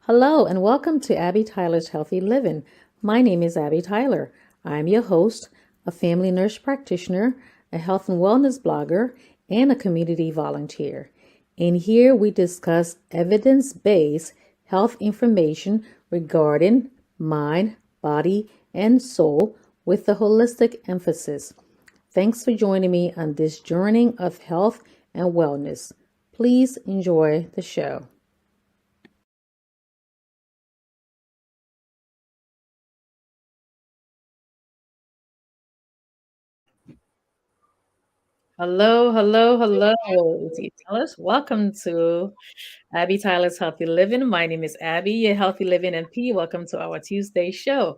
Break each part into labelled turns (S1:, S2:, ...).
S1: Hello, and welcome to Abby Tyler's Healthy Living. My name is Abby Tyler. I'm your host, a family nurse practitioner, a health and wellness blogger, and a community volunteer. In here, we discuss evidence based health information regarding mind, body, and soul with a holistic emphasis. Thanks for joining me on this journey of health and wellness. Please enjoy the show. Hello, hello, hello, T-Tellers. Welcome to Abby Tyler's Healthy Living. My name is Abby, your Healthy Living MP. Welcome to our Tuesday show.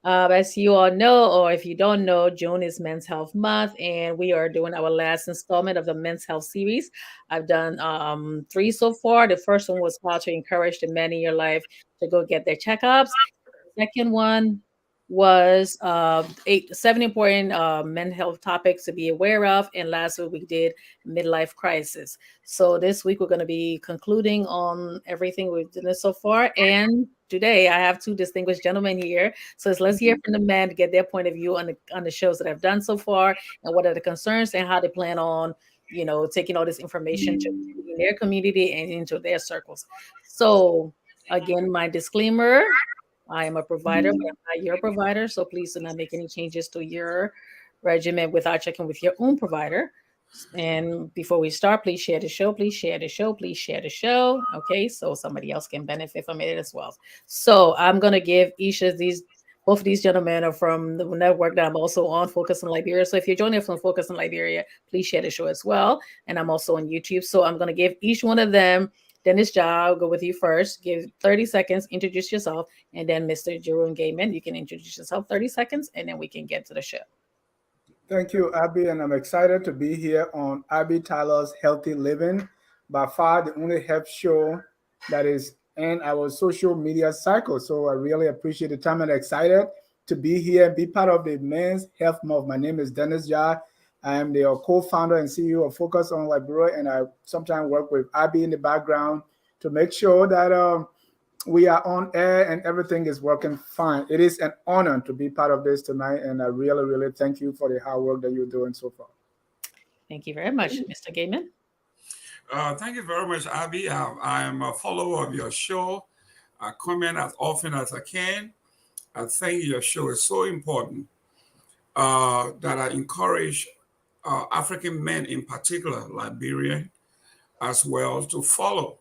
S1: As you all know, or if you don't know, June is Men's Health Month, and we are doing our last installment of the Men's Health series. I've done three so far. The first one was how to encourage the men in your life to go get their checkups. Second one was seven important mental health topics to be aware of. And last week we did midlife crisis. So this week we're going to be concluding on everything we've done so far. And today I have two distinguished gentlemen here. So let's hear from the men to get their point of view on the shows that I've done so far and what are the concerns and how they plan on, taking all this information to in their community and into their circles. So again, my disclaimer. I am a provider, but I'm not your provider. So please do not make any changes to your regimen without checking with your own provider. And before we start, please share the show. Please share the show. Please share the show. Okay, so somebody else can benefit from it as well. So I'm gonna give both of these gentlemen are from the network that I'm also on, Focus on Liberia. So if you're joining us from Focus on Liberia, please share the show as well. And I'm also on YouTube. So I'm gonna give each one of them. Dennis Ja, I'll go with you first. Give 30 seconds, introduce yourself, and then Mr. Jerome Gayman, you can introduce yourself 30 seconds, and then we can get to the show.
S2: Thank you, Abby, and I'm excited to be here on Abby Tyler's Healthy Living, by far the only health show that is in our social media cycle. So I really appreciate the time and excited to be here, be part of the Men's Health Month. My name is Dennis Ja. I am the co-founder and CEO of Focus on Liberia, and I sometimes work with Abby in the background to make sure that we are on air and everything is working fine. It is an honor to be part of this tonight, and I really, really thank you for the hard work that you're doing so far.
S1: Thank you very much, Mr. Gayman.
S3: Thank you very much, Abby. I am a follower of your show. I comment as often as I can. I think your show is so important that I encourage African men in particular, Liberian, as well, to follow.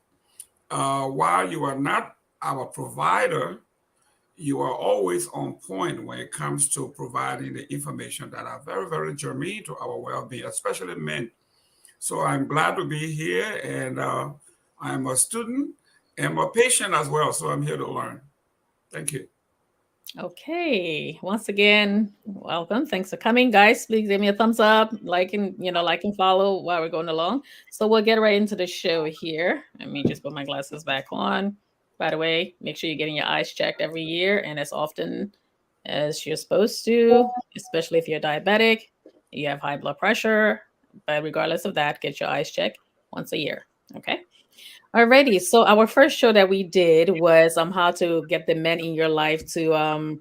S3: While you are not our provider, you are always on point when it comes to providing the information that are very, very germane to our well-being, especially men. So I'm glad to be here, and I'm a student and a patient as well. So I'm here to learn. Thank you.
S1: Okay. Once again, welcome. Thanks for coming, guys. Please give me a thumbs up, like and follow while we're going along. So we'll get right into the show here. Let me just put my glasses back on. By the way, make sure you're getting your eyes checked every year and as often as you're supposed to, especially if you're diabetic, you have high blood pressure. But regardless of that, get your eyes checked once a year. Okay. Alrighty, so our first show that we did was how to get the men in your life to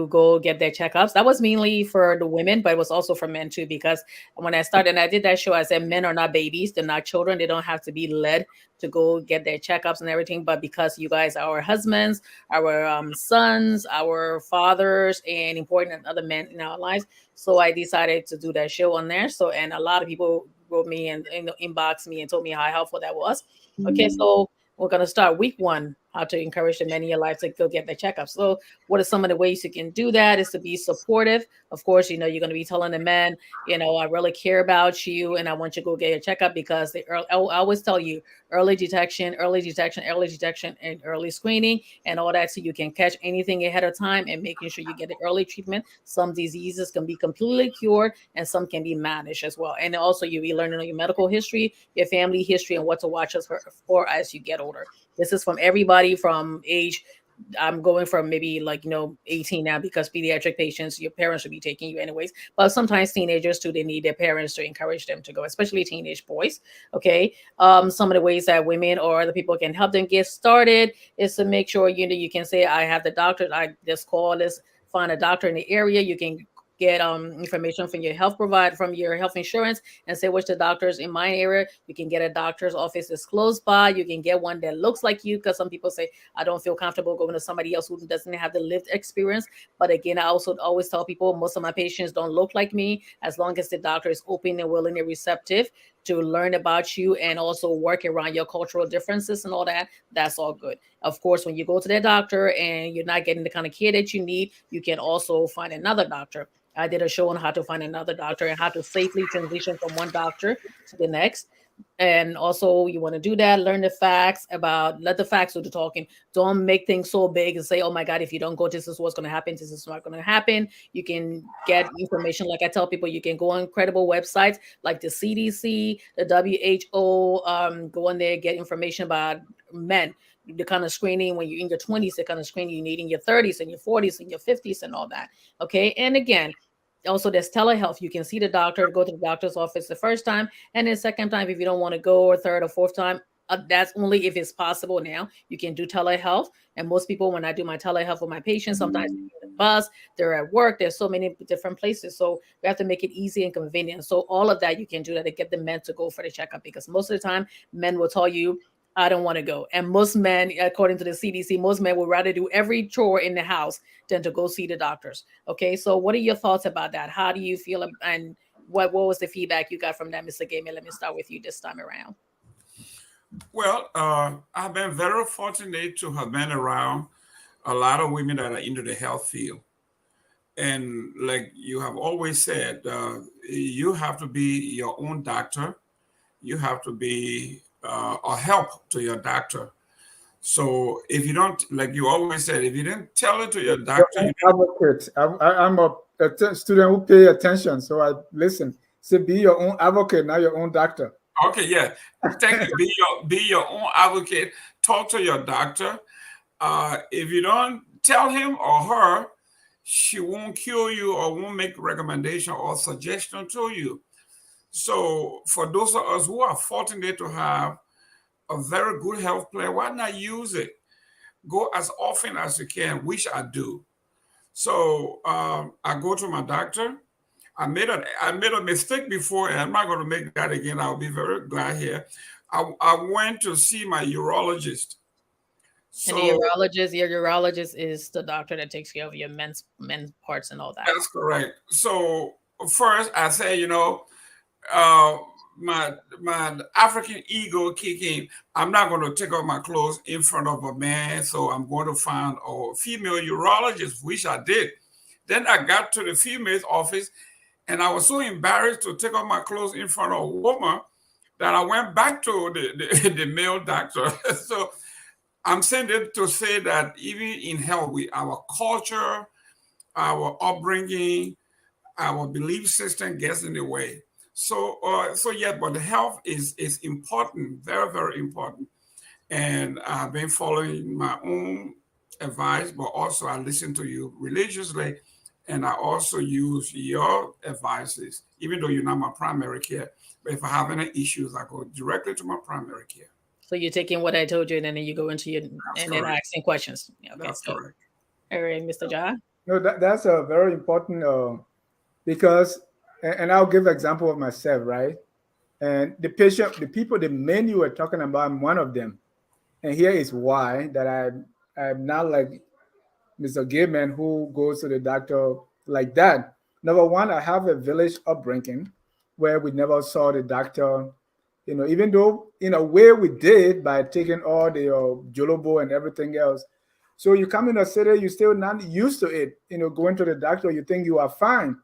S1: go get their checkups. That was mainly for the women, but it was also for men too, because when I started and I did that show, I said men are not babies, they're not children, they don't have to be led to go get their checkups and everything. But because you guys are our husbands, our sons, our fathers, and important other men in our lives, so I decided to do that show on there. So and a lot of people wrote me and inboxed me and told me how helpful that was. Okay, so we're gonna start week one, how to encourage the men in your life to go get their checkups. So what are some of the ways you can do that is to be supportive. Of course, you're gonna be telling the men, I really care about you and I want you to go get your checkup because I always tell you early detection, and early screening and all that so you can catch anything ahead of time and making sure you get the early treatment. Some diseases can be completely cured and some can be managed as well. And also you'll be learning your medical history, your family history, and what to watch us for as you get older. This is from everybody from age I'm going from maybe like, 18 now, because pediatric patients, your parents should be taking you anyways. But sometimes teenagers too, they need their parents to encourage them to go, especially teenage boys. Okay. Some of the ways that women or other people can help them get started is to make sure, you can say, I have the doctor, I just call this, find a doctor in the area. You can get information from your health provider, from your health insurance, and say which the doctors in my area. You can get a doctor's office that's close by. You can get one that looks like you, because some people say, I don't feel comfortable going to somebody else who doesn't have the lived experience. But again, I also always tell people, most of my patients don't look like me. As long as the doctor is open and willing and receptive to learn about you and also work around your cultural differences and all that, that's all good. Of course, when you go to the doctor and you're not getting the kind of care that you need, you can also find another doctor. I did a show on how to find another doctor and how to safely transition from one doctor to the next. And also, you want to do that, learn the facts about, let the facts do the talking. Don't make things so big and say, oh my God, if you don't go, this is what's going to happen. This is not going to happen. You can get information. Like I tell people, you can go on credible websites like the CDC, the WHO, go on there, get information about men, the kind of screening when you're in your 20s, the kind of screening you need in your 30s and your 40s and your 50s and all that. Okay. And again, also there's telehealth. You can see the doctor, go to the doctor's office the first time, and then second time, if you don't want to go, or third or fourth time, that's only if it's possible. Now you can do telehealth. And most people, when I do my telehealth with my patients, sometimes they're in the bus, they're at work, there's so many different places, so we have to make it easy and convenient. So all of that, you can do that to get the men to go for the checkup, because most of the time men will tell you, I don't want to go. And most men, according to the CDC, most men would rather do every chore in the house than to go see the doctors. Okay, so what are your thoughts about that? How do you feel? And what was the feedback you got from that, Mr. Gayman? Let me start with you this time around.
S3: Well, I've been very fortunate to have been around a lot of women that are into the health field. And like you have always said, you have to be your own doctor. You have to be a help to your doctor. So if you don't, like you always said, if you didn't tell it to your doctor, you
S2: Advocate. I'm a student who pay attention, so I listen. So be your own advocate, not your own doctor.
S3: okay, yeah. Thank you. Be your own advocate. Talk to your doctor. If you don't tell him or her, she won't cure you or won't make recommendation or suggestion to you. So for those of us who are fortunate to have a very good health plan, why not use it? Go as often as you can, which I do. So I go to my doctor. I made a mistake before, and I'm not going to make that again. I'll be very glad here. I went to see my urologist.
S1: And the
S3: So
S1: urologist is the doctor that takes care of your men's parts and all that.
S3: that's correct. So first I say, uh, my African ego kicking. I'm not going to take off my clothes in front of a man, so I'm going to find a female urologist, which I did. Then I got to the female's office, and I was so embarrassed to take off my clothes in front of a woman that I went back to the male doctor. So I'm saying it to say that even in health, our culture, our upbringing, our belief system gets in the way. So yeah, but the health is important, very very important. And I've been following my own advice, but also I listen to you religiously, and I also use your advices, even though you're not my primary care. But if I have any issues, I go directly to my primary care.
S1: So you're taking what I told you, and then you go into your
S3: That's
S1: and then
S3: correct.
S1: asking questions. Yeah, okay,
S3: That's
S1: so
S3: correct.
S1: all right, Mr. John.
S2: No, that's a very important because, and I'll give example of myself, right? And the patient, the people, the men you were talking about, I'm one of them. And here is why that I'm not like Mr. Gayman who goes to the doctor like that. Number one, I have a village upbringing where we never saw the doctor. Even though in a way we did by taking all the jolobo and everything else. So you come in a city, you still not used to it. Going to the doctor, you think you are fine.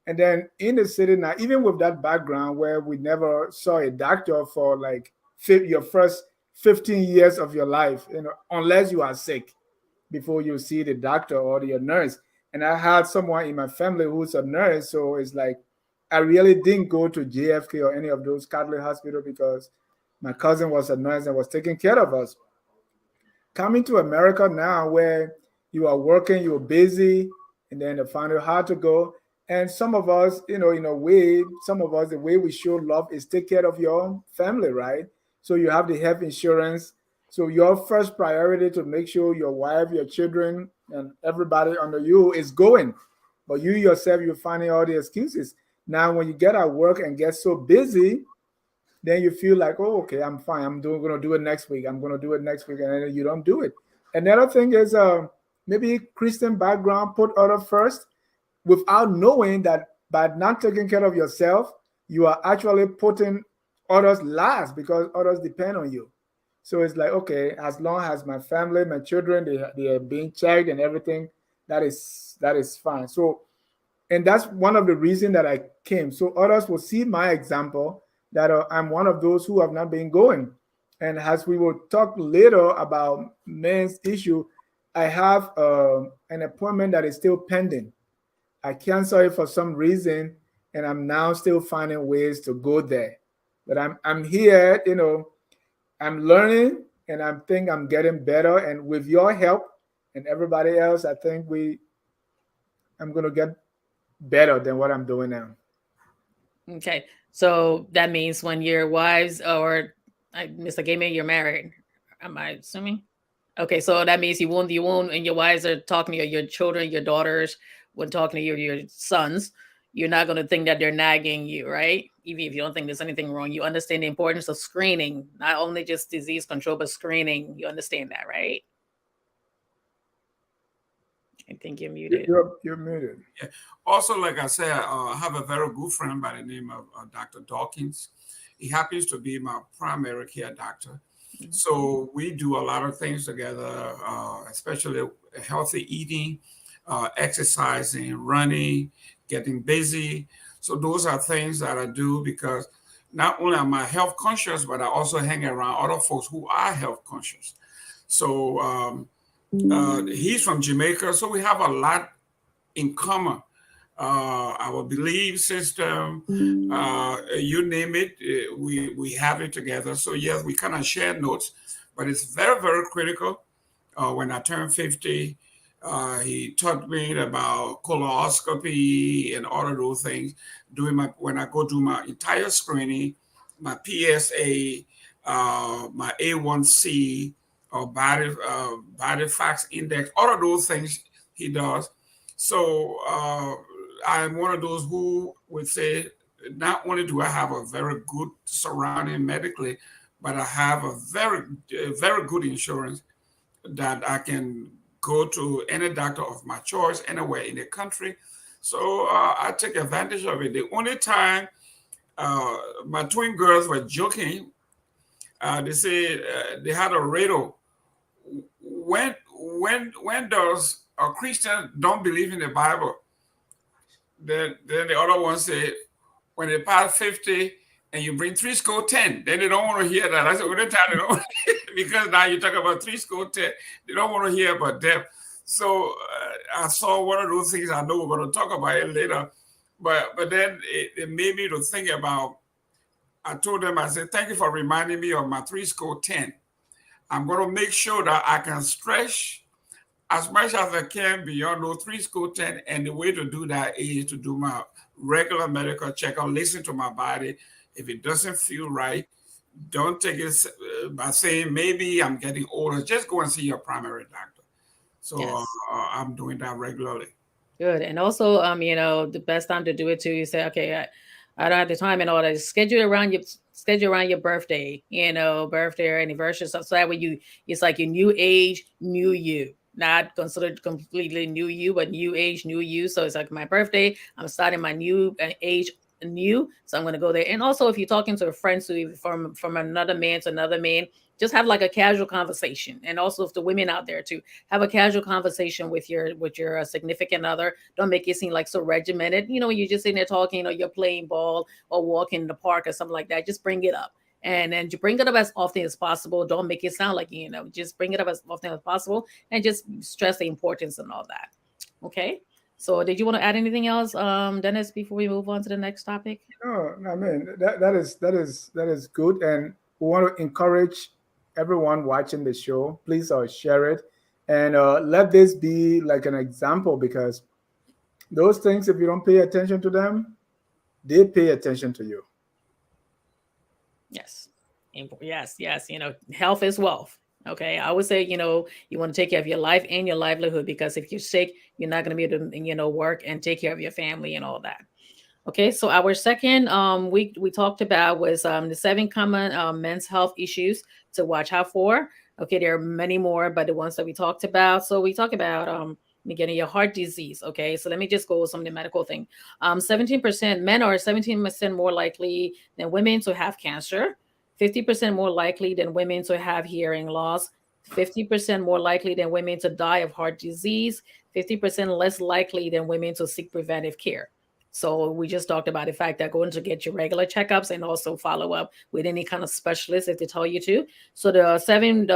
S2: And then in the city now, even with that background where we never saw a doctor for like your first 15 years of your life, unless you are sick before you see the doctor or your nurse. And I had someone in my family who's a nurse, so it's like I really didn't go to JFK or any of those Catholic hospital because my cousin was a nurse and was taking care of us. coming to America now where you are working, you're busy, and then they find it hard to go. And some of us, in a way, some of us, the way we show love is take care of your family, right? So you have the health insurance. So your first priority to make sure your wife, your children, and everybody under you is going. But you yourself, you're finding all the excuses. Now, when you get at work and get so busy, then you feel like, oh, okay, I'm fine. Gonna do it next week. I'm gonna do it next week, and then you don't do it. And the other thing is, maybe Christian background, put other first, without knowing that by not taking care of yourself, you are actually putting others last because others depend on you. So it's like, okay, as long as my family, my children, they are being checked and everything, that is fine. So, and that's one of the reasons that I came. So others will see my example that I'm one of those who have not been going. And as we will talk later about men's issue, I have an appointment that is still pending. I canceled it for some reason, and I'm now still finding ways to go there. But I'm here, I'm learning, and I think I'm getting better. And with your help and everybody else, I think I'm gonna get better than what I'm doing now.
S1: Okay. So that means when your wives or Mr. Gayman, you're married. Am I assuming? Okay, so that means you won't, and your wives are talking to your children, your daughters, when talking to your sons, you're not going to think that they're nagging you, right? Even if you don't think there's anything wrong, you understand the importance of screening, not only just disease control, but screening. You understand that, right? I think you're muted.
S2: You're muted.
S3: Yeah. Also, like I said, I have a very good friend by the name of Dr. Dawkins. He happens to be my primary care doctor. So we do a lot of things together, especially healthy eating, exercising, running, getting busy. So those are things that I do because not only am I health conscious, but I also hang around other folks who are health conscious. So he's from Jamaica, so we have a lot in common. Our belief system, you name it, we have it together. So yes, we kind of share notes, but it's very, very critical. When I turned 50, he taught me about colonoscopy and all of those things. When I go do my entire screening, my PSA, my A1C, or body facts index, all of those things he does. So I'm one of those who would say, not only do I have a very good surrounding medically, but I have a very good insurance that I can go to any doctor of my choice anywhere in the country. So I take advantage of it. The only time my twin girls were joking, they say they had a riddle. When does a Christian don't believe in the Bible? Then the other one say, when they pass 50 and you bring three score 10, then they don't want to hear that. That's the only time they don't because now you talk about three score 10, they don't want to hear about death. So I saw one of those things. I know we're going to talk about it later, but then it made me to think about. I told them, I said, thank you for reminding me of my three score 10. I'm going to make sure that I can stretch as much as I can beyond those three score 10. And the way to do that is to do my regular medical checkup, listen to my body. If it doesn't feel right, don't take it by saying maybe I'm getting older. Just go and see your primary doctor. So
S1: Yes.
S3: I'm doing that regularly.
S1: Good. And also, the best time to do it too, you say, okay, I don't have the time and all that. Schedule around your birthday, birthday or anniversary. So that way it's like your new age, new you. Not considered completely new you, but new age, new you. So it's like my birthday, I'm starting my new age new. So I'm gonna go there. And also if you're talking to a friend who from another man to another man, just have like a casual conversation. And also if the women out there too, have a casual conversation with your significant other. Don't make it seem like so regimented. You're just sitting there talking, or you're playing ball or walking in the park or something like that. Just bring it up. And then you bring it up as often as possible. Don't make it sound like, just bring it up as often as possible and just stress the importance and all that. Okay. So did you want to add anything else, Dennis, before we move on to the next topic?
S2: No, I mean that is good, and we want to encourage everyone watching the show, please share it and let this be like an example, because those things, if you don't pay attention to them, they pay attention to you.
S1: Yes. Yes, yes. Health is wealth. Okay. I would say, you want to take care of your life and your livelihood, because if you're sick, you're not going to be able to, work and take care of your family and all that. Okay, so our second we talked about was the seven common men's health issues to watch out for. Okay, there are many more, but the ones that we talked about. So we talk about getting your heart disease. Okay, so let me just go with some of the medical thing. 17% men are 17% more likely than women to have cancer. 50% more likely than women to have hearing loss. 50% more likely than women to die of heart disease. 50% less likely than women to seek preventive care. So we just talked about the fact that going to get your regular checkups and also follow up with any kind of specialist if they tell you to. So the seven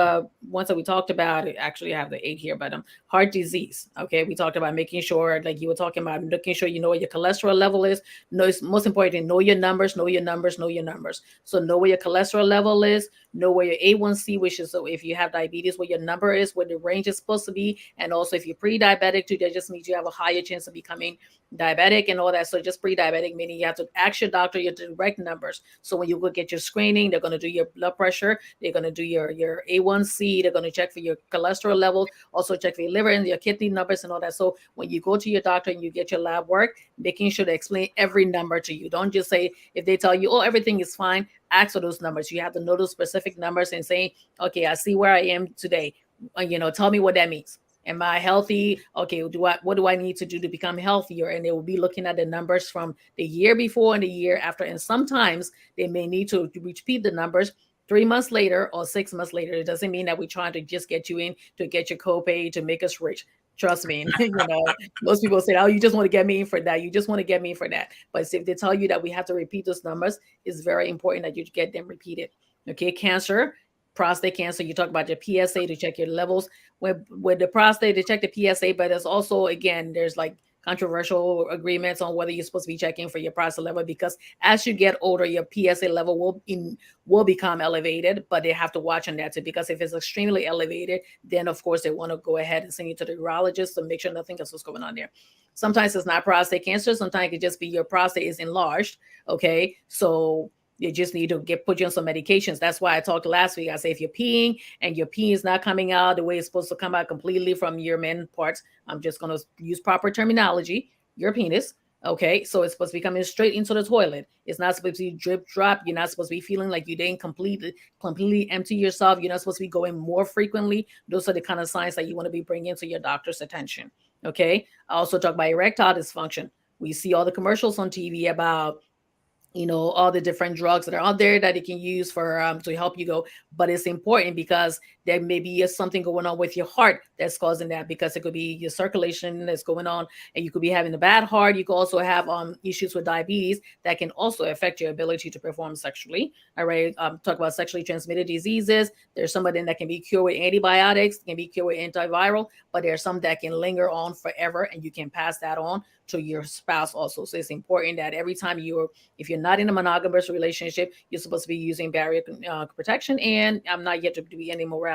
S1: ones that we talked about, actually I have the eight here, but heart disease. Okay, we talked about making sure, like you were talking about, making sure you know what your cholesterol level is. No, it's most important, know your numbers, know your numbers, know your numbers. So know where your cholesterol level is, know where your A1C, which is, so if you have diabetes, what your number is, what the range is supposed to be, and also if you're pre-diabetic too, that just means you have a higher chance of becoming diabetic and all that. So just pre-diabetic, meaning you have to ask your doctor your direct numbers. So when you go get your screening, they're going to do your blood pressure, they're going to do your A1C, they're going to check for your cholesterol levels, also check for your liver and your kidney numbers and all that. So when you go to your doctor and you get your lab work, making sure to explain every number to you. Don't just say, if they tell you, oh, everything is fine, ask for those numbers. You have to know those specific numbers and say, okay, I see where I am today. Tell me what that means. Am I healthy? Okay, what do I need to do to become healthier? And they will be looking at the numbers from the year before and the year after. And sometimes they may need to repeat the numbers 3 months later or 6 months later. It doesn't mean that we're trying to just get you in to get your copay to make us rich. Trust me. Most people say, oh, you just want to get me in for that. You just want to get me in for that. But if they tell you that we have to repeat those numbers, it's very important that you get them repeated. Okay, cancer, prostate cancer, you talk about your PSA to check your levels. With the prostate to check the PSA, but there's also, again, there's like controversial agreements on whether you're supposed to be checking for your prostate level, because as you get older, your PSA level will become elevated, but they have to watch on that too, because if it's extremely elevated, then of course they want to go ahead and send you to the urologist to make sure nothing else is going on there. Sometimes it's not prostate cancer. Sometimes it could just be your prostate is enlarged. Okay, so you just need to put you on some medications. That's why I talked last week. I say if you're peeing and your pee is not coming out the way it's supposed to come out completely from your men parts, I'm just going to use proper terminology, your penis. Okay, so it's supposed to be coming straight into the toilet. It's not supposed to be drip drop. You're not supposed to be feeling like you didn't completely empty yourself. You're not supposed to be going more frequently. Those are the kind of signs that you want to be bringing to your doctor's attention. Okay, I also talk about erectile dysfunction. We see all the commercials on TV about all the different drugs that are out there that you can use for to help you go. But it's important because there may be something going on with your heart that's causing that, because it could be your circulation that's going on, and you could be having a bad heart. You could also have issues with diabetes that can also affect your ability to perform sexually. All right, talk about sexually transmitted diseases. There's some of them that can be cured with antibiotics, can be cured with antiviral, but there are some that can linger on forever, and you can pass that on to your spouse also. So it's important that every time if you're not in a monogamous relationship, you're supposed to be using barrier protection. And I'm not yet to be any moral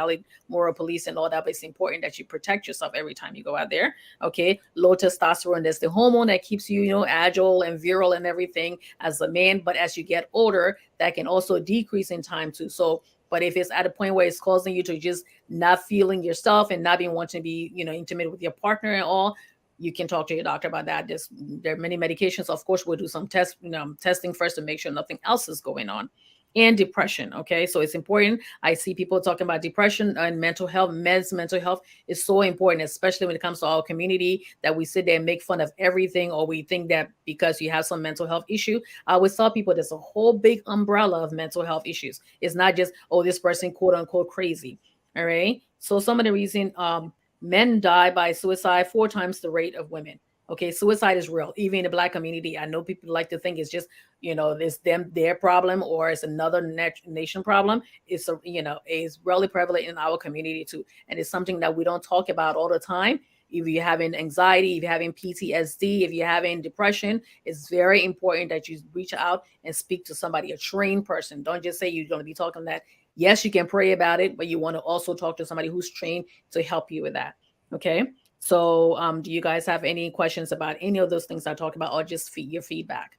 S1: police and all that, but it's important that you protect yourself every time you go out there. Okay, low testosterone, that's the hormone that keeps you, agile and virile and everything as a man. But as you get older, that can also decrease in time too. So, but if it's at a point where it's causing you to just not feeling yourself and not being wanting to be, intimate with your partner and all, you can talk to your doctor about that. There are many medications. Of course, we'll do some testing first to make sure nothing else is going on. And depression. Okay, so it's important. I see people talking about depression and mental health. Men's mental health is so important, especially when it comes to our community, that we sit there and make fun of everything, or we think that because you have some mental health issue. I always tell people there's a whole big umbrella of mental health issues. It's not just, oh, this person quote unquote crazy. All right. So some of the reason men die by suicide 4 times the rate of women. Okay, suicide is real, even in the Black community. I know people like to think it's just, it's their problem, or it's another nation problem. It's really prevalent in our community too. And it's something that we don't talk about all the time. If you're having anxiety, if you're having PTSD, if you're having depression, it's very important that you reach out and speak to somebody, a trained person. Don't just say you're going to be talking that Yes, you can pray about it, but you want to also talk to somebody who's trained to help you with that. Okay. So, do you guys have any questions about any of those things I talked about, or just your feedback?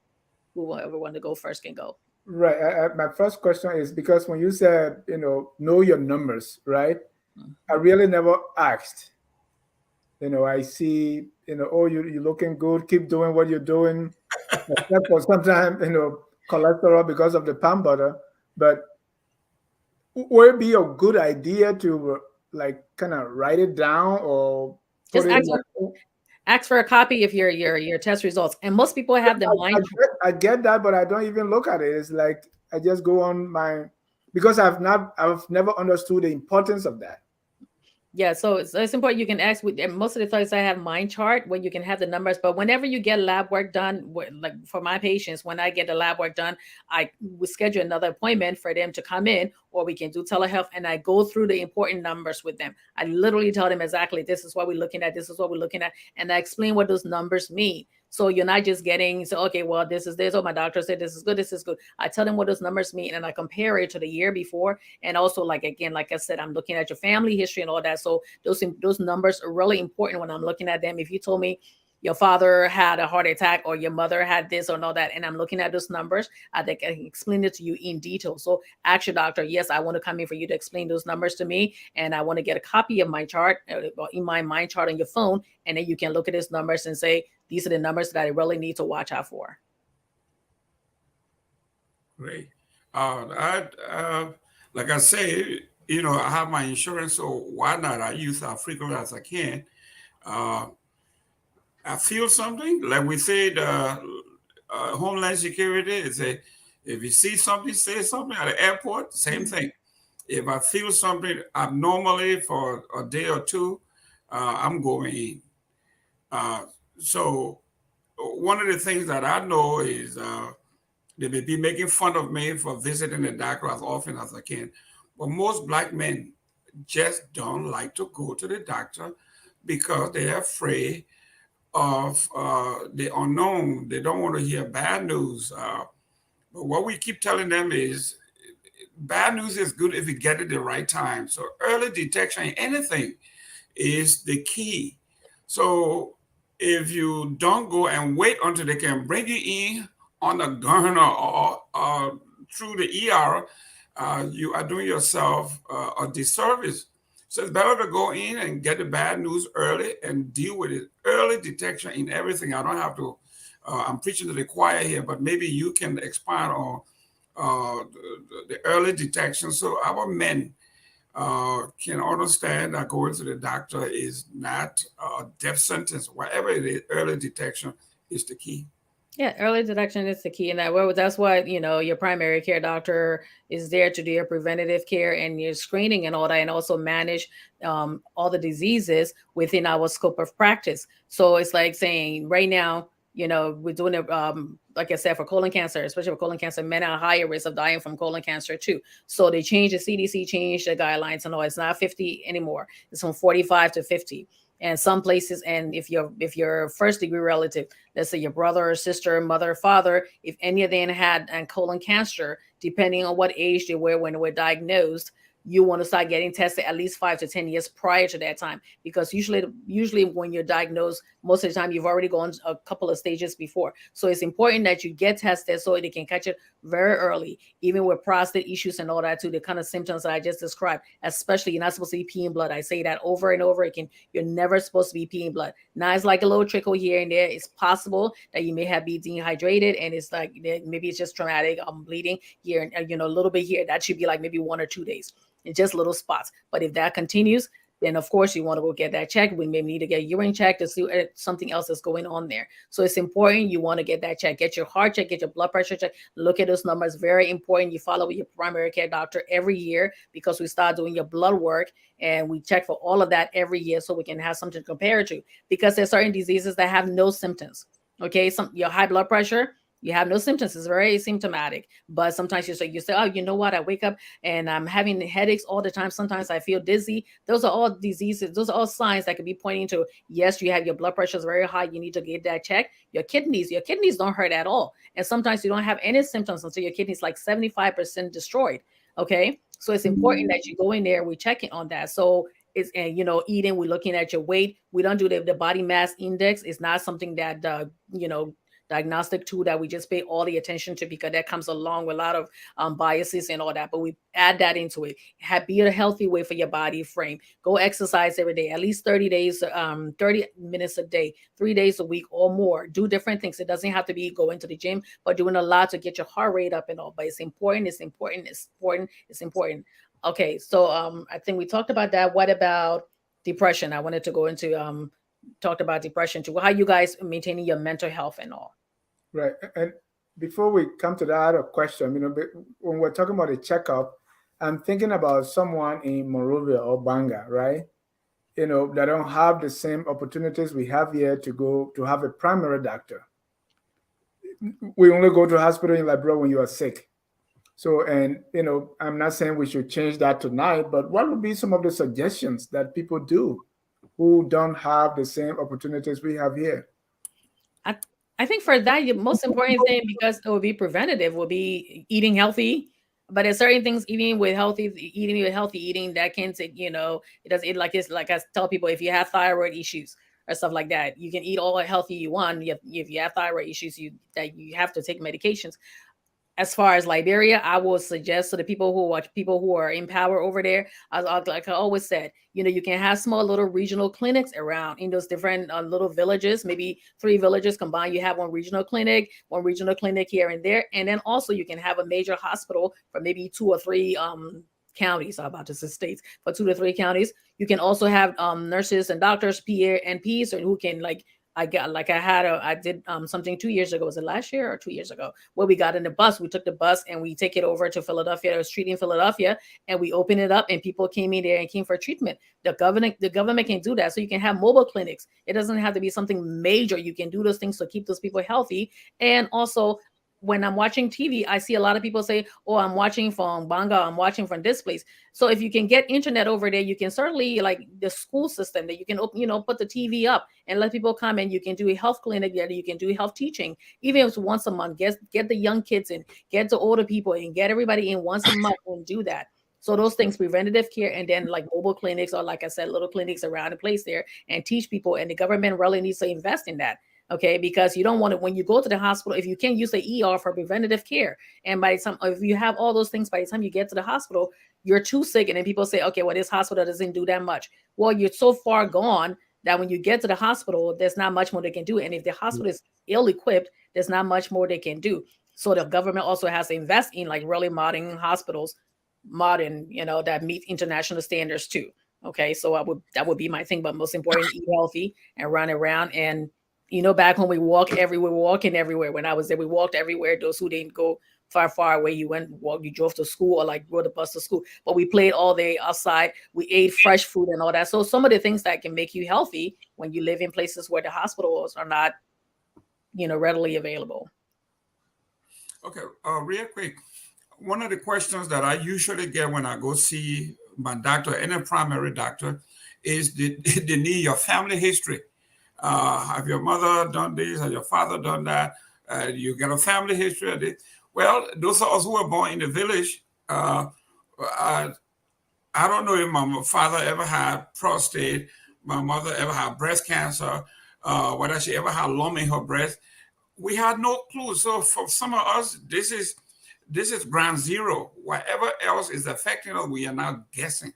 S1: Whoever want to go first can go.
S2: Right. My first question is because when you said, know your numbers, right? I
S1: Mhm.
S2: really never asked. I see, oh, you're looking good. Keep doing what you're doing. Except for sometimes, cholesterol because of the palm butter. But would it be a good idea to like kind of write it down or put
S1: Just
S2: it in
S1: ask
S2: my
S1: for
S2: phone?
S1: a copy of your test results, and most people have the
S2: I
S1: mind.
S2: I get that, but I don't even look at it. It's like I just go on my because I've never understood the importance of that.
S1: Yeah, so it's important. You can ask with and most of the times I have mind chart where you can have the numbers, but whenever you get lab work done, like for my patients, when I get the lab work done, I will schedule another appointment for them to come in, or we can do telehealth, and I go through the important numbers with them. I literally tell them exactly this is what we're looking at, this is what we're looking at, and I explain what those numbers mean. So you're not just getting so okay, well, this is this. Oh, my doctor said this is good, this is good. I tell them what those numbers mean, and I compare it to the year before, and also like again, like I said, I'm looking at your family history and all that. So those numbers are really important when I'm looking at them. If you told me your father had a heart attack or your mother had this or all that, and I'm looking at those numbers, I think I can explain it to you in detail. So ask your doctor, yes, I want to come in for you to explain those numbers to me, and I want to get a copy of my chart in my mind chart on your phone, and then you can look at those numbers and say these are the numbers that I really need to watch out for.
S3: Great. Like I say, I have my insurance, so why not? I use as frequent as I can. Uh, I feel something, like we said, Homeland Security is a, if you see something, say something at the airport, same thing. If I feel something abnormally for a day or two, I'm going in. Uh, so one of the things that I know is they may be making fun of me for visiting the doctor as often as I can, but most Black men just don't like to go to the doctor because they're afraid of the unknown. They don't want to hear bad news. But what we keep telling them is bad news is good if you get it the right time. So early detection in anything is the key. So if you don't go and wait until they can bring you in on a gun or through the ER, you are doing yourself a disservice. So it's better to go in and get the bad news early and deal with it. Early detection in everything. I don't have to, I'm preaching to the choir here, but maybe you can expand on the early detection. So our men can understand that going to the doctor is not a death sentence. Whatever it is, early detection is the key.
S1: Yeah, early detection is the key in that. Well, that's why your primary care doctor is there to do your preventative care and your screening and all that, and also manage all the diseases within our scope of practice. So it's like saying right now, we're doing it. Like I said, for colon cancer, especially for colon cancer, men are higher risk of dying from colon cancer too. So they changed the CDC, changed the guidelines, and all. It's not 50 anymore. It's from 45 to 50. And some places, and if you're first degree relative, let's say your brother or sister, mother, father, if any of them had colon cancer, depending on what age they were when they were diagnosed, you want to start getting tested at least 5 to 10 years prior to that time, because usually when you're diagnosed, most of the time you've already gone a couple of stages before. So it's important that you get tested so they can catch it very early, even with prostate issues and all that too, the kind of symptoms that I just described. Especially, you're not supposed to be peeing blood. I say that over and over again. You're never supposed to be peeing blood. Now it's like a little trickle here and there. It's possible that you may have been dehydrated, and it's like maybe it's just traumatic bleeding here and a little bit here. That should be like maybe 1 or 2 days. It's just little spots. But if that continues, then of course you want to go get that checked. We may need to get urine checked to see if something else is going on there. So it's important you want to get that checked. Get your heart checked, get your blood pressure checked. Look at those numbers. Very important. You follow with your primary care doctor every year, because we start doing your blood work and we check for all of that every year so we can have something to compare it to. Because there's certain diseases that have no symptoms. Okay, your high blood pressure, you have no symptoms. It's very asymptomatic. But sometimes you say, oh, you know what? I wake up and I'm having headaches all the time. Sometimes I feel dizzy. Those are all diseases. Those are all signs that could be pointing to, yes, you have your blood pressure is very high. You need to get that checked. Your kidneys don't hurt at all. And sometimes you don't have any symptoms until your kidneys like 75% destroyed. Okay. So it's important that you go in there, we checking on that. So it's, and eating, we're looking at your weight. We don't do the body mass index. It's not something that, diagnostic tool that we just pay all the attention to, because that comes along with a lot of biases and all that. But we add that into it. Be a healthy way for your body frame. Go exercise every day, at least 30 days, 30 minutes a day, 3 days a week or more. Do different things. It doesn't have to be going to the gym, but doing a lot to get your heart rate up and all. But it's important. It's important. It's important. It's important. Okay, so I think we talked about that. What about depression? I wanted to go into talked about depression too. How you guys maintaining your mental health and all?
S2: Right. And before we come to that other question, when we're talking about a checkup, I'm thinking about someone in Monrovia or Banga, right? That don't have the same opportunities we have here to go to have a primary doctor. We only go to the hospital in Liberia when you are sick. So, and I'm not saying we should change that tonight, but what would be some of the suggestions that people do who don't have the same opportunities we have here?
S1: I, I think for that, the most important thing, because it will be preventative, will be eating healthy. But there's certain things, eating with healthy eating, that can take, it does it like it's like I tell people, if you have thyroid issues or stuff like that, you can eat all the healthy you want. If you have thyroid issues, you have to take medications. As far as Liberia, I will suggest to the people who watch, people who are in power over there, like I always said, you can have small little regional clinics around in those different little villages, maybe 3 villages combined. You have one regional clinic here and there. And then also you can have a major hospital for maybe 2 or 3 counties. I'm about to say states, for 2 to 3 counties. You can also have nurses and doctors, PA and Ps, who can I did something 2 years ago. Was it last year or 2 years ago? Where we got in the bus. We took the bus and we take it over to Philadelphia. There was street in Philadelphia, and we opened it up, and people came in there and came for treatment. The government can do that. So you can have mobile clinics. It doesn't have to be something major. You can do those things to keep those people healthy. And also, when I'm watching TV, I see a lot of people say, "Oh, I'm watching from Banga. I'm watching from this place." So if you can get internet over there, you can certainly, like the school system, that you can open, put the TV up and let people come in. You can do a health clinic there. You can do health teaching, even if it's once a month. Get the young kids in, get the older people in, get everybody in once a month, and do that. So those things, preventative care, and then like mobile clinics, or like I said, little clinics around the place there, and teach people. And the government really needs to invest in that. Okay, because you don't want to, when you go to the hospital, if you can't use the ER for preventative care, and by the time, if you have all those things, by the time you get to the hospital, you're too sick. And then people say, okay, well, this hospital doesn't do that much. Well, you're so far gone that when you get to the hospital, there's not much more they can do. And if the hospital is ill equipped, there's not much more they can do. So the government also has to invest in like really modern hospitals, that meet international standards too. Okay, so that would be my thing. But most important, eat healthy and run around. And back when we walking everywhere. When I was there, we walked everywhere. Those who didn't go far away, you drove to school, or like rode the bus to school. But we played all day outside. We ate fresh food and all that. So some of the things that can make you healthy when you live in places where the hospitals are not, readily available.
S3: Okay, real quick. One of the questions that I usually get when I go see my doctor, any primary doctor, is they need your family history. Have your mother done this? Has your father done that? You get a family history of this. Well, those of us who were born in the village, I, I don't know if my father ever had prostate, my mother ever had breast cancer, whether she ever had lump in her breast. We had no clue. So for some of us, this is ground zero. Whatever else is affecting us, we are now guessing.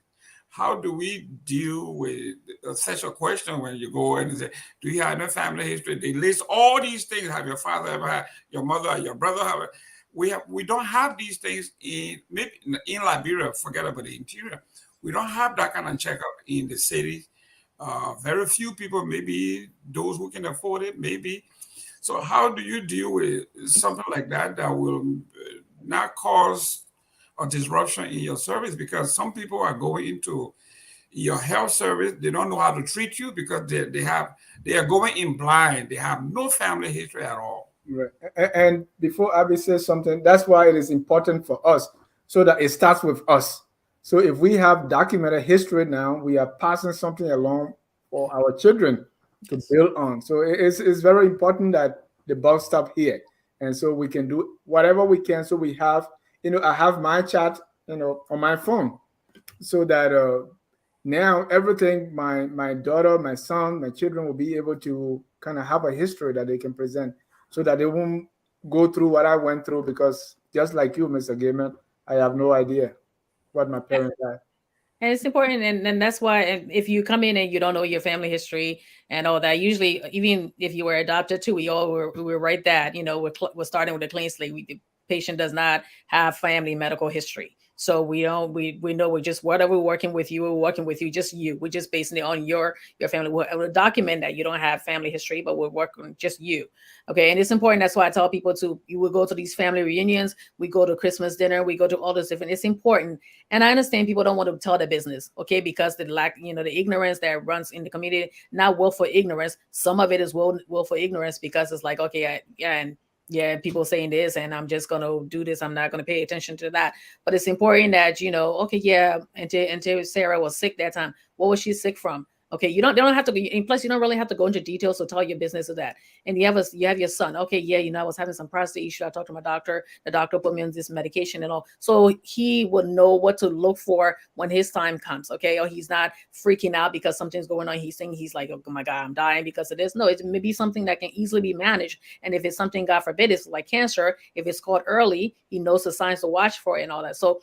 S3: How do we deal with such a question when you go in and say, do you have a family history? They list all these things. Have your father ever had, your mother, your brother have? We don't have these things maybe in Liberia. Forget about the interior. We don't have that kind of checkup in the cities. Very few people, maybe those who can afford it, maybe. So how do you deal with something like that will not cause a disruption in your service? Because some people are going into your health service, they don't know how to treat you because they are going in blind. They have no family history at all.
S2: Right. And before Abby says something, that's why it is important for us, so that it starts with us. So if we have documented history now, we are passing something along for our children to build on. So it's very important that the buck stop here. And so we can do whatever we can. So we have, I have my chart on my phone, so that now everything my daughter, my son, my children will be able to kind of have a history that they can present, so that they won't go through what I went through, because just like you, Mr. Gayman, I have no idea what my parents had.
S1: And it's important, and that's why if you come in and you don't know your family history and all that, usually even if you were adopted too, we write that we're starting with a clean slate. The patient does not have family medical history, so we don't we know we're just whatever we're working with you, just you. We're just basing it on your family. We'll document that you don't have family history, but we're working just you. Okay, and it's important. That's why I tell people to you will go to these family reunions, we go to Christmas dinner, we go to all this different. It's important, and I understand people don't want to tell their business, okay, because the lack, the ignorance that runs in the community, not willful ignorance. Some of it is willful ignorance because it's like, okay, yeah, and yeah, people saying this, and I'm just gonna do this. I'm not gonna pay attention to that. But it's important that okay, yeah, until Sarah was sick that time. What was she sick from? Okay, they don't have to be. And plus, you don't really have to go into details to tell your business of that. And you have your son. Okay, yeah, I was having some prostate issue. I talked to my doctor. The doctor put me on this medication and all. So he would know what to look for when his time comes. Okay, or he's not freaking out because something's going on. He's like, oh my God, I'm dying because of this. No, it may be something that can easily be managed. And if it's something, God forbid, it's like cancer. If it's caught early, he knows the signs to watch for it and all that. So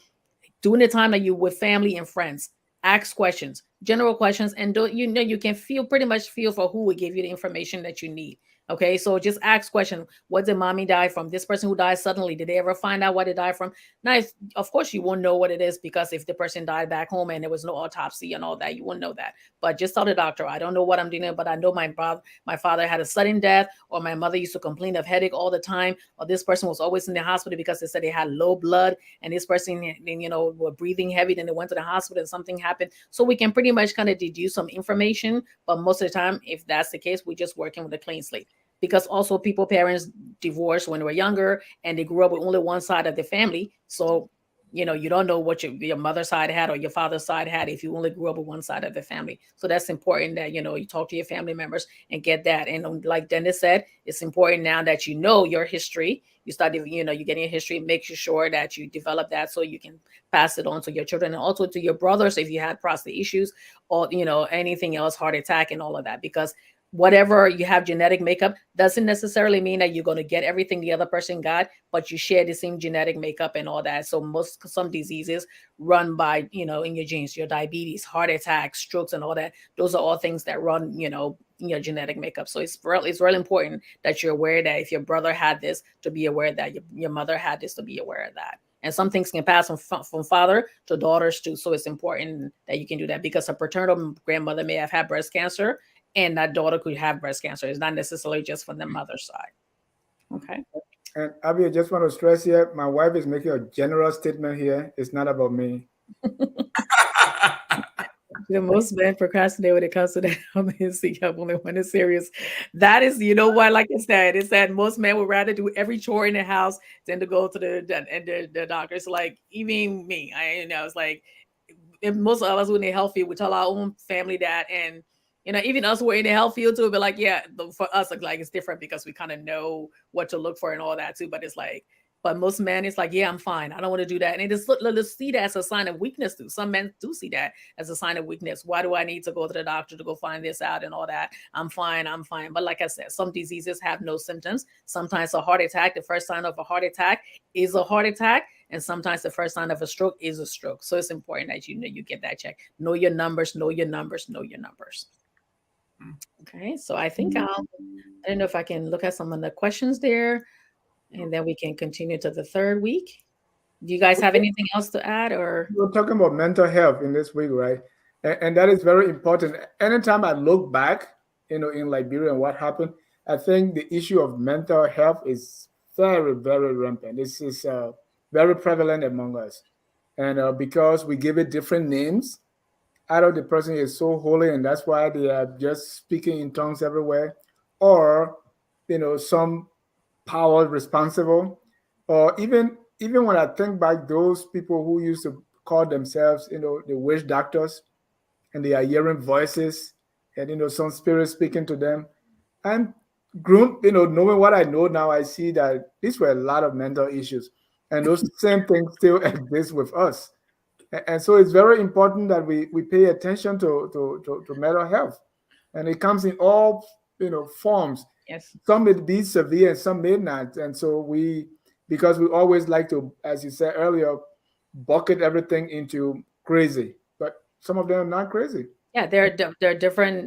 S1: during the time that you with family and friends, ask questions, general questions, and you can pretty much feel for who will give you the information that you need. Okay, so just ask question. What did mommy die from? This person who died suddenly, did they ever find out what they died from? Now, of course, you won't know what it is, because if the person died back home and there was no autopsy and all that, you wouldn't know that. But just tell the doctor, I don't know what I'm doing, but I know my father had a sudden death, or my mother used to complain of headache all the time, or this person was always in the hospital because they said they had low blood, and this person, were breathing heavy, then they went to the hospital and something happened. So we can pretty much kind of deduce some information, but most of the time, if that's the case, we're just working with a clean slate. Because also parents divorced when they were younger, and they grew up with only one side of the family. So you don't know what your mother's side had or your father's side had if you only grew up with one side of the family. So that's important that you talk to your family members and get that. And like Dennis said, it's important now that you know your history. You start, you're getting your history. Make sure that you develop that so you can pass it on to your children, and also to your brothers if you had prostate issues, or anything else, heart attack and all of that. Because whatever you have genetic makeup doesn't necessarily mean that you're going to get everything the other person got, but you share the same genetic makeup and all that. So some diseases run by in your genes, your diabetes, heart attacks, strokes, and all that. Those are all things that run in your genetic makeup. So it's really important that you're aware that if your brother had this, to be aware that your mother had this, to be aware of that. And some things can pass from father to daughters too. So it's important that you can do that, because a paternal grandmother may have had breast cancer, and that daughter could have breast cancer. It's not necessarily just from the mother's side. Okay.
S2: And Abby, I just want to stress here, my wife is making a general statement here. It's not about me.
S1: The most men procrastinate when it comes to that. Seek help only when it's serious. That is, what, like I said, it's that most men would rather do every chore in the house than to go to the doctor. It's like, even me, it's like, if most of us who in the health field, we tell our own family that, and even us who are in the health field too, but like, yeah, for us, like it's different because we kind of know what to look for and all that too. But it's like, but most men, it's like, yeah, I'm fine. I don't want to do that. And they just see that as a sign of weakness too. Some men do see that as a sign of weakness. Why do I need to go to the doctor to go find this out and all that? I'm fine. I'm fine. But like I said, some diseases have no symptoms. Sometimes a heart attack, the first sign of a heart attack is a heart attack. And sometimes the first sign of a stroke is a stroke. So it's important that you get that check. Know your numbers, know your numbers, know your numbers. Okay, so I think I don't know if I can look at some of the questions there, and then we can continue to the third week. Do you guys have anything else to add, or?
S2: We're talking about mental health in this week, right? And that is very important. Anytime I look back, in Liberia and what happened, I think the issue of mental health is very, very rampant. This is very prevalent among us. And because we give it different names, either the person is so holy and that's why they are just speaking in tongues everywhere, or some power responsible, or even when I think back, those people who used to call themselves, the witch doctors, and they are hearing voices, and some spirit speaking to them. And grown, knowing what I know now, I see that these were a lot of mental issues. and those same things still exist with us. And so it's very important that we pay attention to mental health, and it comes in all forms.
S1: Yes.
S2: Some may be severe and some may not, and so because we always like to, as you said earlier, bucket everything into crazy, but some of them are not crazy.
S1: Yeah, there are different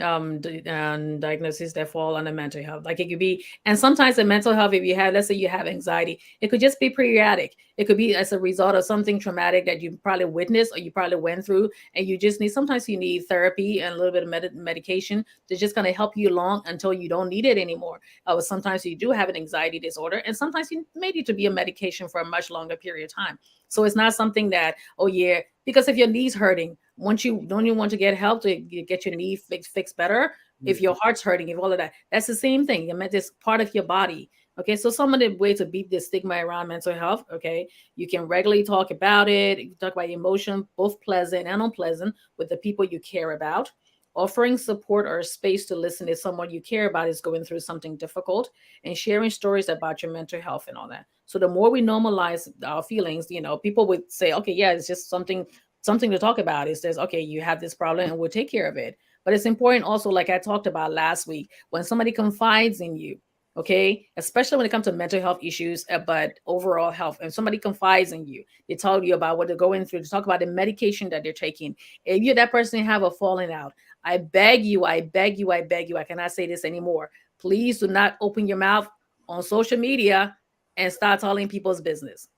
S1: diagnoses that fall under mental health. Like it could be, and sometimes the mental health, if you have, let's say you have anxiety, it could just be periodic. It could be as a result of something traumatic that you probably witnessed or you probably went through, and you just need. Sometimes you need therapy and a little bit of medication that's just going to help you along until you don't need it anymore. Sometimes you do have an anxiety disorder, and sometimes you may need to be on medication for a much longer period of time. So it's not something that, oh yeah, because if your knee's hurting, once you don't even want to get help to get your knee fixed better, if your heart's hurting, if all of that, that's the same thing. You meant this part of your body. Okay, so some of the way to beat this stigma around mental health, okay, you can regularly talk about it. You talk about emotion, both pleasant and unpleasant, with the people you care about. Offering support or space to listen if someone you care about is going through something difficult, and sharing stories about your mental health and all that. So the more we normalize our feelings, people would say, okay, yeah, it's just something to talk about. It says, okay, you have this problem and we'll take care of it. But it's important also, like I talked about last week, when somebody confides in you, okay, especially when it comes to mental health issues, but overall health, and somebody confides in you, they tell you about what they're going through, to talk about the medication that they're taking. If you, that person, have a falling out, I beg you, I beg you, I beg you, I cannot say this anymore. Please do not open your mouth on social media and start telling people's business.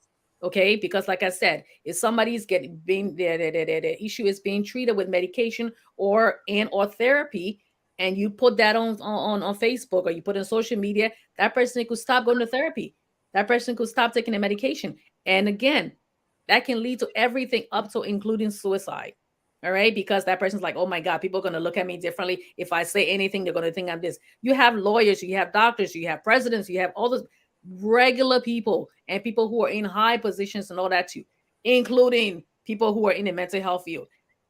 S1: Okay, because like I said, if somebody's getting being the issue is being treated with medication or therapy, and you put that on Facebook or you put on social media, that person could stop going to therapy. That person could stop taking the medication. And again, that can lead to everything up to including suicide. All right, because that person's like, oh my God, people are going to look at me differently. If I say anything, they're going to think I'm this. You have lawyers, you have doctors, you have presidents, you have all those regular people and people who are in high positions and all that too, including people who are in the mental health field.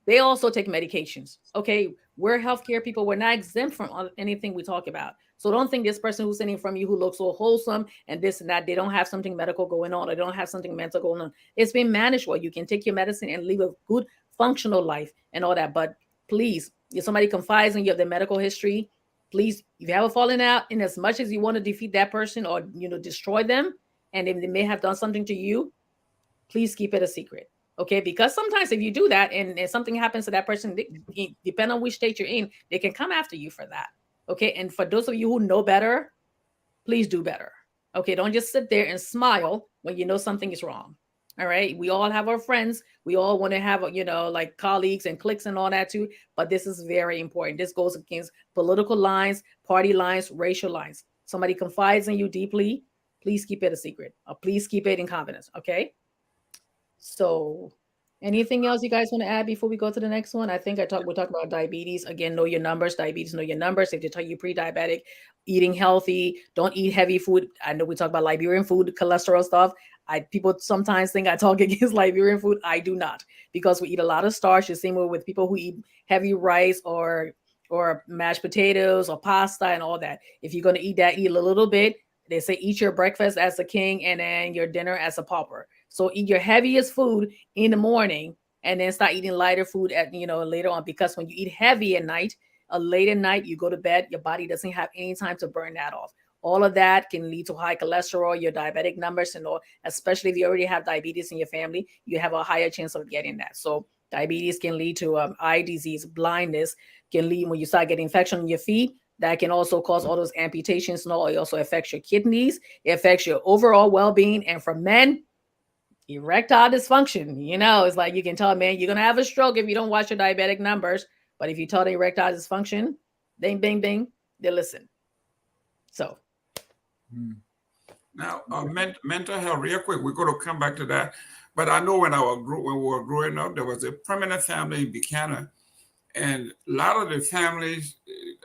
S1: They also take medications. Okay, we're healthcare people. We're not exempt from anything we talk about. So don't think this person who's sitting from you who looks so wholesome and this and that, they don't have something medical going on, or they don't have something mental going on. It's been managed well. You can take your medicine and live a good functional life and all that. But please, if somebody confides in you of their medical history, please, if you have a falling out, in as much as you want to defeat that person or destroy them, and if they may have done something to you, please keep it a secret. Okay, because sometimes if you do that and something happens to that person, depending on which state you're in, they can come after you for that. Okay, and for those of you who know better, please do better. Okay, don't just sit there and smile when you know something is wrong. All right, we all have our friends. We all want to have, like colleagues and cliques and all that too. But this is very important. This goes against political lines, party lines, racial lines. Somebody confides in you deeply, please keep it a secret, or please keep it in confidence. Okay. So, anything else you guys want to add before we go to the next one? I think we'll talk about diabetes. Again, know your numbers. Diabetes, know your numbers. If they tell you pre-diabetic, eating healthy, don't eat heavy food. I know we talk about Liberian food, cholesterol stuff. People sometimes think I talk against Liberian food. I do not, because we eat a lot of starch. The same way with people who eat heavy rice or mashed potatoes or pasta and all that. If you're going to eat that, eat a little bit. They say eat your breakfast as a king and then your dinner as a pauper. So eat your heaviest food in the morning and then start eating lighter food at later on, because when you eat heavy at night, late at night, you go to bed, your body doesn't have any time to burn that off. All of that can lead to high cholesterol, your diabetic numbers, and all, especially if you already have diabetes in your family, you have a higher chance of getting that. So diabetes can lead to eye disease, blindness, can lead when you start getting infection in your feet. That can also cause all those amputations and all. It also affects your kidneys. It affects your overall well-being. And for men, erectile dysfunction, it's like you can tell a man you're going to have a stroke if you don't watch your diabetic numbers. But if you tell the erectile dysfunction, bing, bing, bing, they listen. So.
S3: Now, mental health, real quick, we're going to come back to that. But I know when we were growing up, there was a prominent family in Buchanan. And a lot of the families,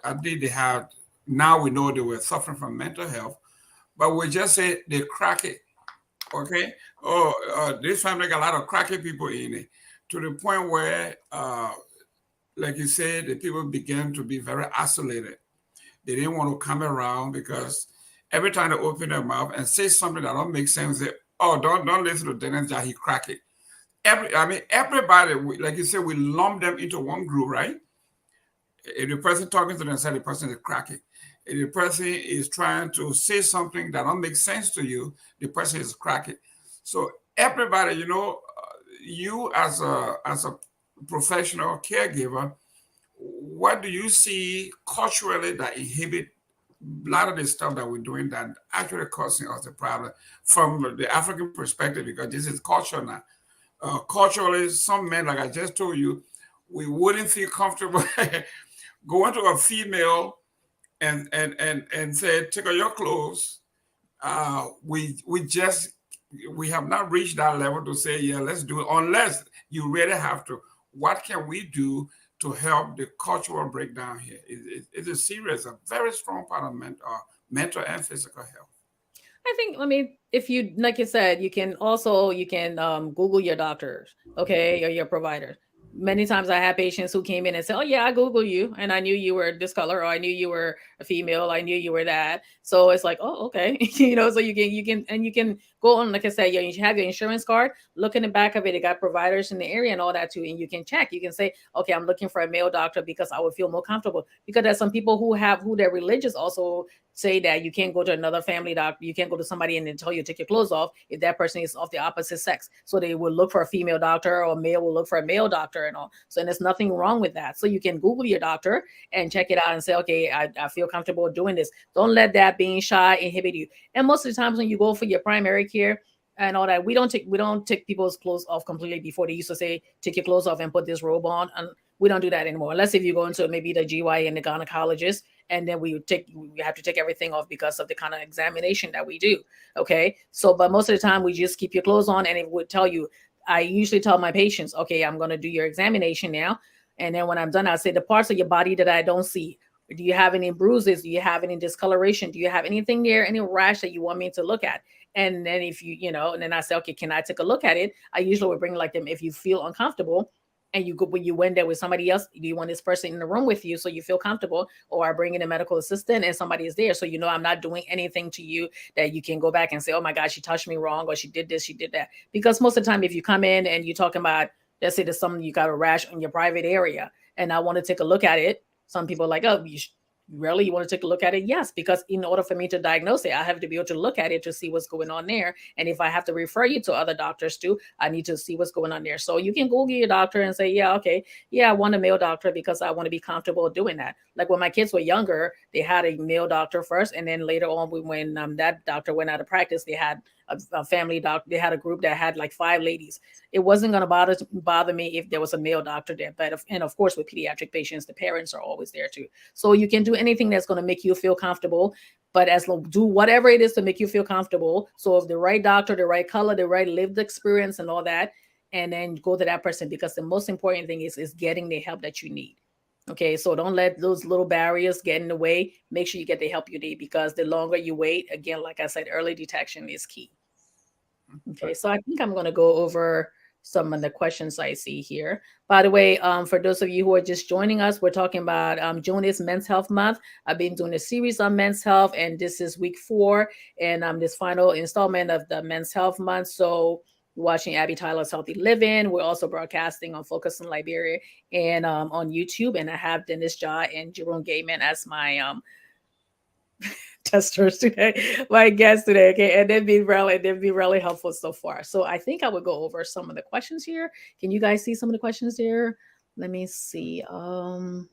S3: I think they had, now we know they were suffering from mental health, but we just say they crack it. Okay. Oh, this family got a lot of cracky people in it, to the point where, like you said, the people began to be very isolated. They didn't want to come around because every time they open their mouth and say something that don't make sense, they Oh, don't listen to Dennis Jah. He crack it. Everybody, like you said, we lump them into one group, right? If the person talking to themselves, the person is cracking. If the person is trying to say something that don't make sense to you, the person is cracking. So everybody, you as a professional caregiver, what do you see culturally that inhibit a lot of the stuff that we're doing that actually causing us a problem from the African perspective? Because this is culture now. Culturally, some men, like I just told you, we wouldn't feel comfortable going to a female and say, take off your clothes. We have not reached that level to say, yeah, let's do it, unless you really have to. What can we do to help the cultural breakdown here? It is serious, a very strong part of mental and physical health.
S1: I think, I mean, if you, like you said, you can Google your doctors, okay, or your providers. Many times I have patients who came in and said, "Oh yeah, I Google you, and I knew you were this color, or I knew you were a female, I knew you were that." So it's like, "Oh, okay," So you can go on, like I said, you have your insurance card. Look in the back of it; it got providers in the area and all that too, and you can check. You can say, "Okay, I'm looking for a male doctor because I would feel more comfortable." Because there's some people who they're religious also say that you can't go to another family doctor, you can't go to somebody and then tell you to take your clothes off if that person is of the opposite sex. So they will look for a female doctor, or male will look for a male doctor and all. So and there's nothing wrong with that. So you can Google your doctor and check it out and say, okay, I feel comfortable doing this. Don't let that being shy inhibit you. And most of the times when you go for your primary care and all that, we don't take people's clothes off completely. Before they used to say, take your clothes off and put this robe on. And we don't do that anymore. Unless if you go into maybe the GY and the gynecologist, and then we have to take everything off because of the kind of examination that we do. Okay. So, but most of the time we just keep your clothes on, and it would tell you, I usually tell my patients, okay, I'm going to do your examination now. And then when I'm done, I'll say the parts of your body that I don't see. Do you have any bruises? Do you have any discoloration? Do you have anything there, any rash that you want me to look at? And then if and then I say, okay, can I take a look at it? I usually would bring like them, if you feel uncomfortable, and you go when you went there with somebody else, do you want this person in the room with you so you feel comfortable, or I bring in a medical assistant and somebody is there, so I'm not doing anything to you that you can go back and say, oh my god, she touched me wrong, or she did this, she did that. Because most of the time if you come in and you're talking about, let's say there's something, you got a rash on your private area, and I want to take a look at it, some people are like, oh, really, you want to take a look at it? Yes, because in order for me to diagnose it, I have to be able to look at it to see what's going on there. And if I have to refer you to other doctors too, I need to see what's going on there. So you can Google your doctor and say, yeah, okay, yeah, I want a male doctor because I want to be comfortable doing that. Like when my kids were younger, they had a male doctor first, and then later on, when that doctor went out of practice, they had a family doctor. They had a group that had like 5 ladies. It wasn't going to bother me if there was a male doctor there. And of course, with pediatric patients, the parents are always there too. So you can do anything that's going to make you feel comfortable, but do whatever it is to make you feel comfortable. So if the right doctor, the right color, the right lived experience and all that, and then go to that person, because the most important thing is getting the help that you need. Okay, so don't let those little barriers get in the way. Make sure you get the help you need, because the longer you wait, again, like I said, early detection is key. Okay, so I think I'm going to go over some of the questions I see here. By the way, for those of you who are just joining us, we're talking about June is Men's Health Month. I've been doing a series on men's health, and this is week 4, and this final installment of the Men's Health Month. So you're watching Abby Tyler's Healthy Living. We're also broadcasting on Focus in Liberia and on YouTube, and I have Dennis Jah and Jerome Gayman as my testers today, my guests today. Okay, and they've been really helpful so far. So I think I would go over some of the questions here. Can you guys see some of the questions here? Let me see. Aminata,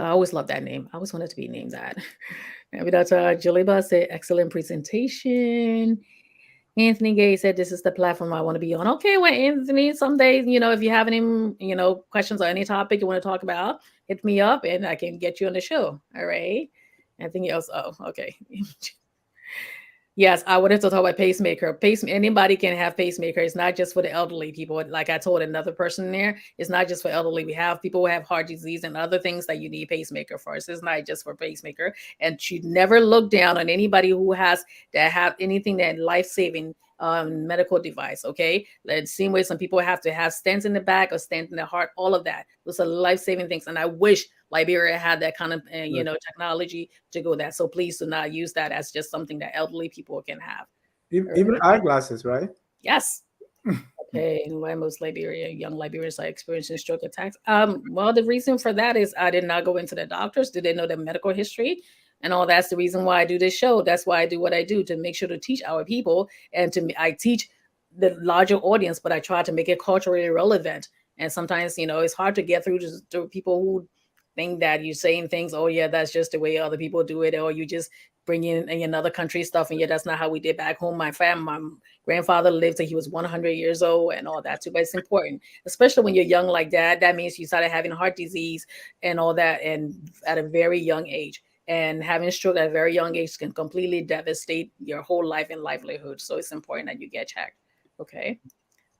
S1: I always love that name. I always wanted to be named that. Aminata Jaliba said, excellent presentation. Anthony Gay said, this is the platform I want to be on. Okay, well, Anthony, someday, if you have any, questions on any topic you want to talk about, hit me up and I can get you on the show. All right. Anything else? Oh, okay. Yes, I wanted to talk about pacemaker. Anybody can have pacemaker. It's not just for the elderly people. Like I told another person there, it's not just for elderly. We have people who have heart disease and other things that you need pacemaker for. So it's not just for pacemaker. And should never look down on anybody who have anything that life-saving medical device. Okay, the same way some people have to have stents in the back or stents in the heart. All of that, those are life-saving things. And I wish Liberia had that kind of
S2: Right.
S1: technology to go that. So please do not use that as just something that elderly people can have. All
S2: Even
S1: right.
S2: eyeglasses, right?
S1: Yes. Okay, and why most young Liberians are experiencing stroke attacks? Well, the reason for that is I did not go into the doctors. Did they know their medical history? And all that's the reason why I do this show. That's why I do what I do, to make sure to teach our people, and I teach the larger audience, but I try to make it culturally relevant. And sometimes, it's hard to get through to people who think that you're saying things, oh yeah, that's just the way other people do it, or you just bring in another country stuff, and yeah, that's not how we did back home. My grandfather lived till he was 100 years old and all that too. But it's important, especially when you're young like that. That means you started having heart disease and all that, and at a very young age. And having stroke at a very young age can completely devastate your whole life and livelihood. So it's important that you get checked. Okay.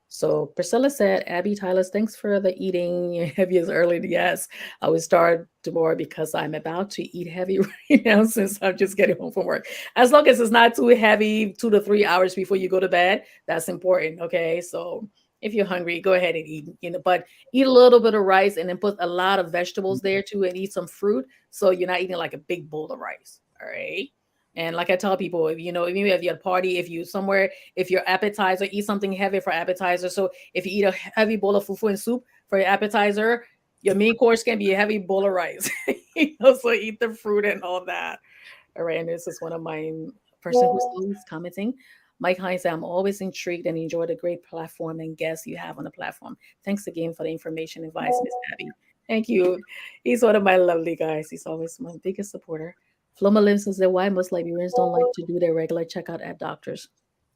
S1: So Priscilla said, Abby Tyler, thanks for the eating heavy as early. Yes, I will start tomorrow because I'm about to eat heavy right now since I'm just getting home from work. As long as it's not too heavy, 2 to 3 hours before you go to bed, that's important. Okay. So if you're hungry, go ahead and eat, but eat a little bit of rice and then put a lot of vegetables there too, and eat some fruit. So you're not eating like a big bowl of rice. All right. And like I tell people, if you have your party, if you somewhere, if your appetizer, eat something heavy for appetizer. So if you eat a heavy bowl of fufu and soup for your appetizer, your main course can be a heavy bowl of rice. So eat the fruit and all that. All right, and this is one of my person who's always commenting. Mike Hines, I'm always intrigued and enjoy the great platform and guests you have on the platform. Thanks again for the information and advice, Miss Abby. Thank you. He's one of my lovely guys. He's always my biggest supporter. Floma Lim says that why most Liberians don't like to do their regular checkout at doctors.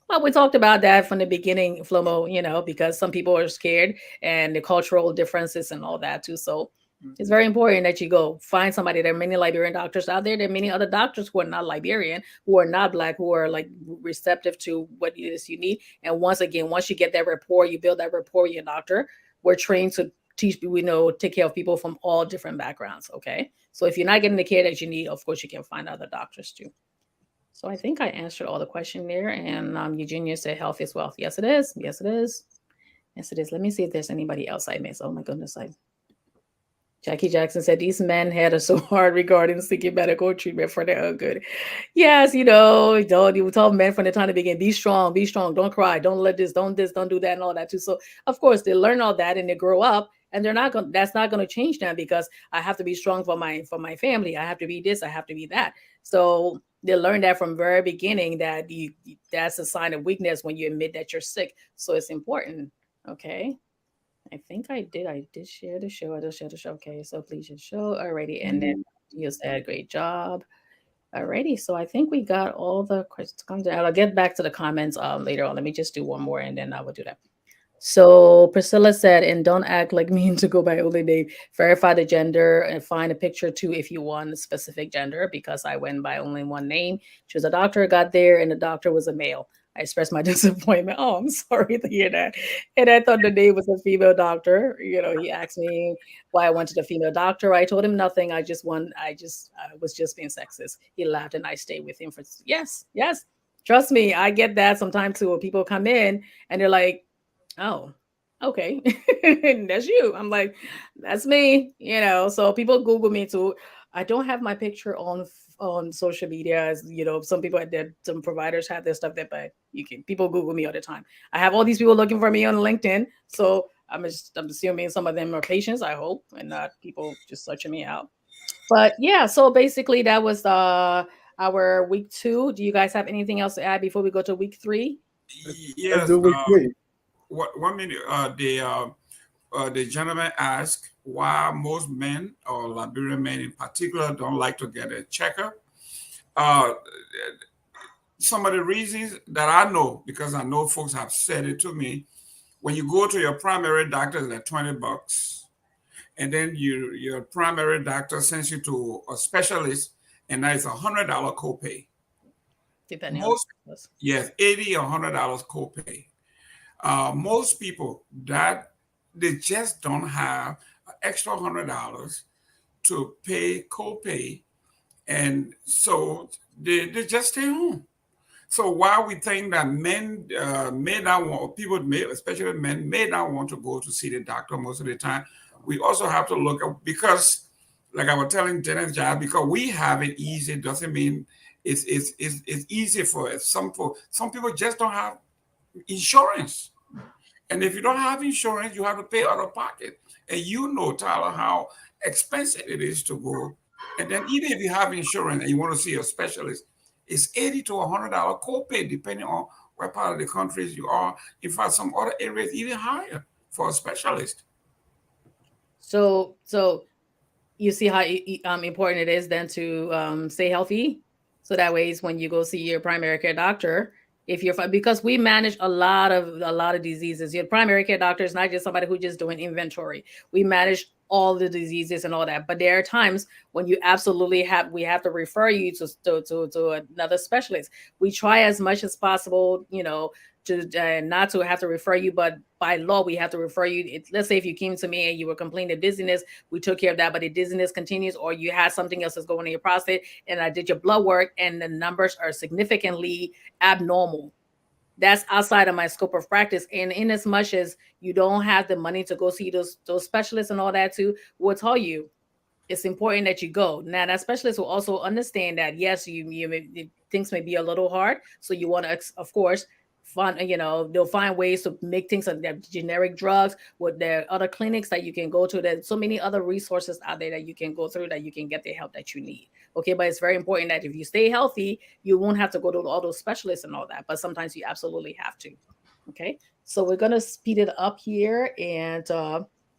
S1: Well, we talked about that from the beginning, Flomo, because some people are scared and the cultural differences and all that too. So it's very important that you go find somebody. There are many Liberian doctors out there. There are many other doctors who are not Liberian, who are not Black, who are like receptive to what it is you need. And once again, once you get that rapport, you build that rapport with your doctor. We're trained to teach, take care of people from all different backgrounds. Okay. So if you're not getting the care that you need, of course, you can find other doctors too. So I think I answered all the question there. And Eugenia said health is wealth. Yes, it is. Yes, it is. Yes, it is. Let me see if there's anybody else I missed. Oh my goodness. Jackie Jackson said these men had us so hard regarding seeking medical treatment for their own good. Yes, don't you tell men from the time to begin, be strong, don't cry, don't let this, don't do that, and all that too. So of course they learn all that and they grow up, and that's not gonna change them, because I have to be strong for my family. I have to be this, I have to be that. So they learn that from very beginning, that that's a sign of weakness when you admit that you're sick. So it's important. Okay. I think I did. I did share the show. I did share the show. Okay, so please share the show. Alrighty. And then you said great job. Alrighty. So I think we got all the questions. I'll get back to the comments later on. Let me just do one more and then I will do that. So Priscilla said, and don't act like me to go by only name. Verify the gender and find a picture too if you want a specific gender, because I went by only one name. She was a doctor, got there, and the doctor was a male. I expressed my disappointment. Oh, I'm sorry to hear that. And I thought the name was a female doctor. He asked me why I wanted a female doctor. I told him nothing. I was just being sexist. He laughed and I stayed with him for, yes, yes. Trust me, I get that sometimes too. When people come in and they're like, oh, okay. That's you. I'm like, that's me, So people Google me too. I don't have my picture on social media, as some people some providers have their stuff there, but people Google me all the time. I have all these people looking for me on LinkedIn. So I'm assuming some of them are patients, I hope, and not people just searching me out. But yeah, so basically that was our week 2. Do you guys have anything else to add before we go to week 3?
S2: Let's
S3: Yes.
S2: do week 3.
S3: What 1 minute? The gentleman asked why most men, or Liberian men in particular, don't like to get a checkup. Uh, some of the reasons that I know, because I know folks have said it to me, when you go to your primary doctor, it's like $20, and then your primary doctor sends you to a specialist, and that's $100 copay.
S1: Depending on
S3: Most,
S1: the specialist.
S3: yes, $80 or $100 copay. Most people that they just don't have an extra $100 to pay copay, and so they just stay home. So while we think that men may not want, people may, especially men, may not want to go to see the doctor most of the time, we also have to look at, because like I was telling Dennis Job, because we have it easy doesn't mean it's easy for us. Some people just don't have insurance. And if you don't have insurance, you have to pay out of pocket. And you know, Tyler, how expensive it is to go. And then even if you have insurance and you want to see a specialist, it's $80 to $100 copay, depending on what part of the country you are. In fact, some other areas even higher for a specialist.
S1: So you see how important it is then to stay healthy. So that way, when you go see your primary care doctor, if you're because we manage a lot of diseases. Your primary care doctor is not just somebody who just doing inventory. We manage all the diseases and all that. But there are times when you absolutely we have to refer you to another specialist. We try as much as possible, to not to have to refer you, but by law we have to refer you. Let's say if you came to me and you were complaining of dizziness, we took care of that, but the dizziness continues, or you had something else that's going in your prostate, and I did your blood work and the numbers are significantly abnormal. That's outside of my scope of practice. And in as much as you don't have the money to go see those specialists and all that too, we'll tell you it's important that you go. Now, that specialist will also understand that yes, things may be a little hard, so you want to, of course, find they'll find ways to make things like that generic drugs. With there are other clinics that you can go to. There's so many other resources out there that you can go through that you can get the help that you need. Okay, but it's very important that if you stay healthy, you won't have to go to all those specialists and all that. But sometimes you absolutely have to. Okay, so we're gonna speed it up here, and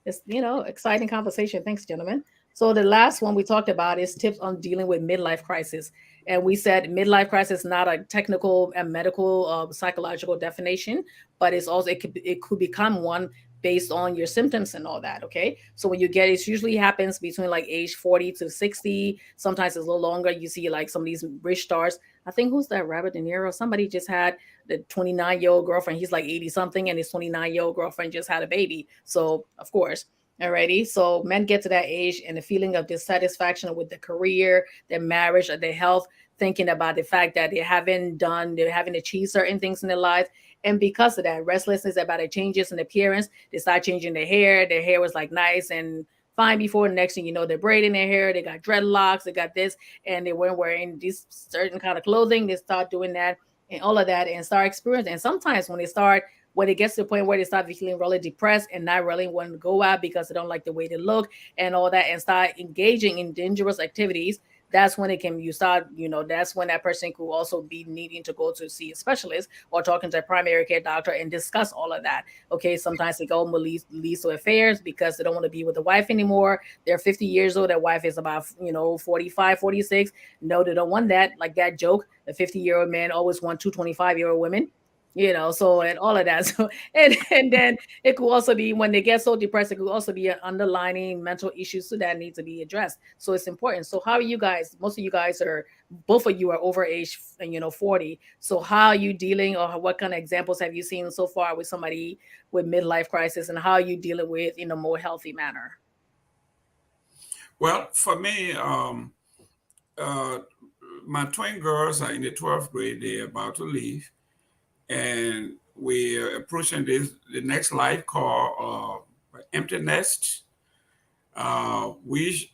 S1: it's exciting conversation. Thanks, gentlemen. So the last one we talked about is tips on dealing with midlife crisis, and we said midlife crisis is not a technical and medical psychological definition, but it could become one based on your symptoms and all that. Okay, so when you get it usually happens between like age 40 to 60. Sometimes it's a little longer. You see like some of these rich stars. I think who's that, Robert De Niro? Somebody just had the 29-year-old girlfriend. He's like 80 something, and his 29-year-old girlfriend just had a baby. So of course. Alrighty. So men get to that age and the feeling of dissatisfaction with their career, their marriage, or their health, thinking about the fact that they haven't achieved certain things in their life. And because of that restlessness about the changes in appearance, they start changing their hair. Their hair was like nice and fine before. The next thing you know, they're braiding their hair. They got dreadlocks. They got this, and they weren't wearing this certain kind of clothing. They start doing that and all of that and start experiencing. And sometimes when it gets to the point where they start feeling really depressed and not really wanting to go out because they don't like the way they look and all that, and start engaging in dangerous activities, that's when that's when that person could also be needing to go to see a specialist or talking to a primary care doctor and discuss all of that. Okay, sometimes they go leads to affairs because they don't want to be with the wife anymore. They're 50 years old. Their wife is about 45, 46. No, they don't want that. Like that joke, the 50-year-old man always want two 25-year-old women. So and all of that. So and then it could also be when they get so depressed, it could also be an underlying mental issues so that need to be addressed. So it's important. So how are you guys? Most of you guys both of you are over age 40. So how are you dealing, or what kind of examples have you seen so far with somebody with midlife crisis, and how are you dealing with in a more healthy manner?
S3: Well, for me, uh, my twin girls are in the 12th grade. They're about to leave. And we're approaching the next life called empty nest. We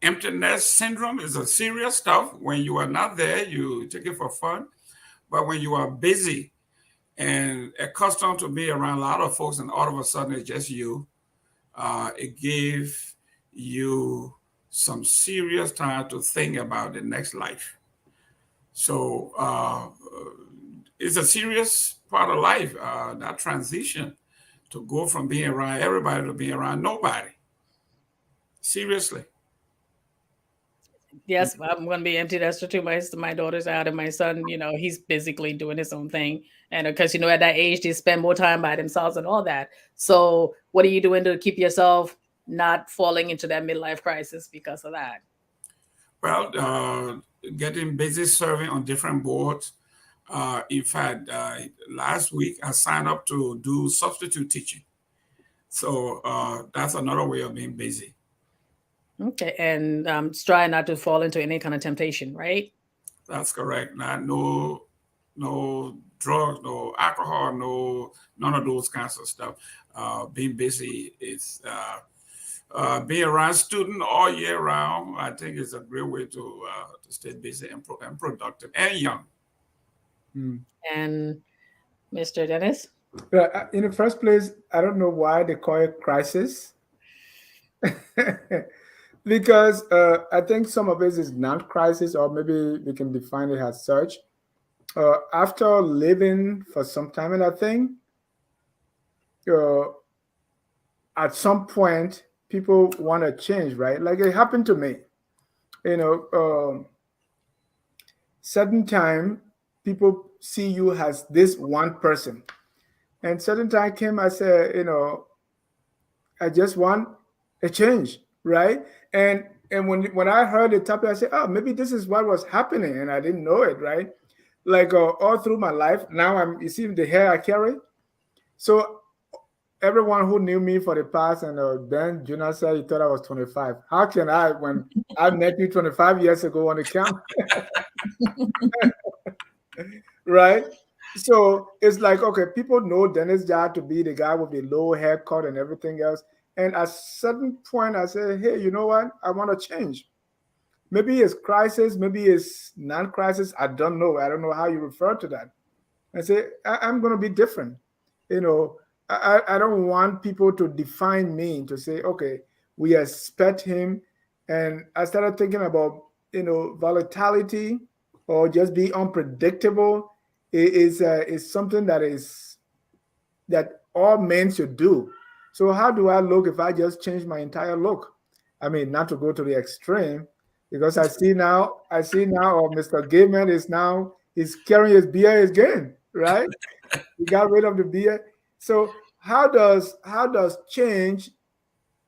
S3: Empty nest syndrome is a serious stuff. When you are not there, you take it for fun. But when you are busy and accustomed to be around a lot of folks, and all of a sudden it's just you, it gives you some serious time to think about the next life. So it's a serious part of life, that transition to go from being around everybody to being around nobody. Seriously.
S1: Yes, I'm going to be empty nester too. My daughter's out, and my son, he's basically doing his own thing. And because at that age, they spend more time by themselves and all that. So, what are you doing to keep yourself not falling into that midlife crisis because of that?
S3: Well, getting busy serving on different boards. In fact, last week I signed up to do substitute teaching. So that's another way of being busy.
S1: Okay, and just try not to fall into any kind of temptation, right?
S3: That's correct. Not no drugs, no alcohol, none of those kinds of stuff. Being busy is being around student all year round, I think is a great way to stay busy and productive and young.
S1: And Mr. Dennis?
S2: In the first place, I don't know why they call it crisis. Because I think some of it is not crisis, or maybe we can define it as such. After living for some time, and I think uh, at some point people want to change, right? Like it happened to me. You know, certain time people see you as this one person, and certain time came, I said, I just want a change, right? And when I heard the topic, I said, oh, maybe this is what was happening, and I didn't know it, right? Like all through my life, now you see the hair I carry. So everyone who knew me for the past, and then Jonas said he thought I was 25. How can I, when I met you 25 years ago on the camp, right? So it's like, okay, people know Dennis Jad to be the guy with the low haircut and everything else. And at certain point, I said, hey, you know what? I want to change. Maybe it's crisis, maybe it's non-crisis. I don't know. I don't know how you refer to that. I say, I'm going to be different. You know, I don't want people to define me to say, okay, we expect him. And I started thinking about, volatility or just be unpredictable is something that all men should do. So how do I look if I just change my entire look? I mean, not to go to the extreme, because I see now, Mr. Gayman is carrying his beard again, right? He got rid of the beard. So how does change?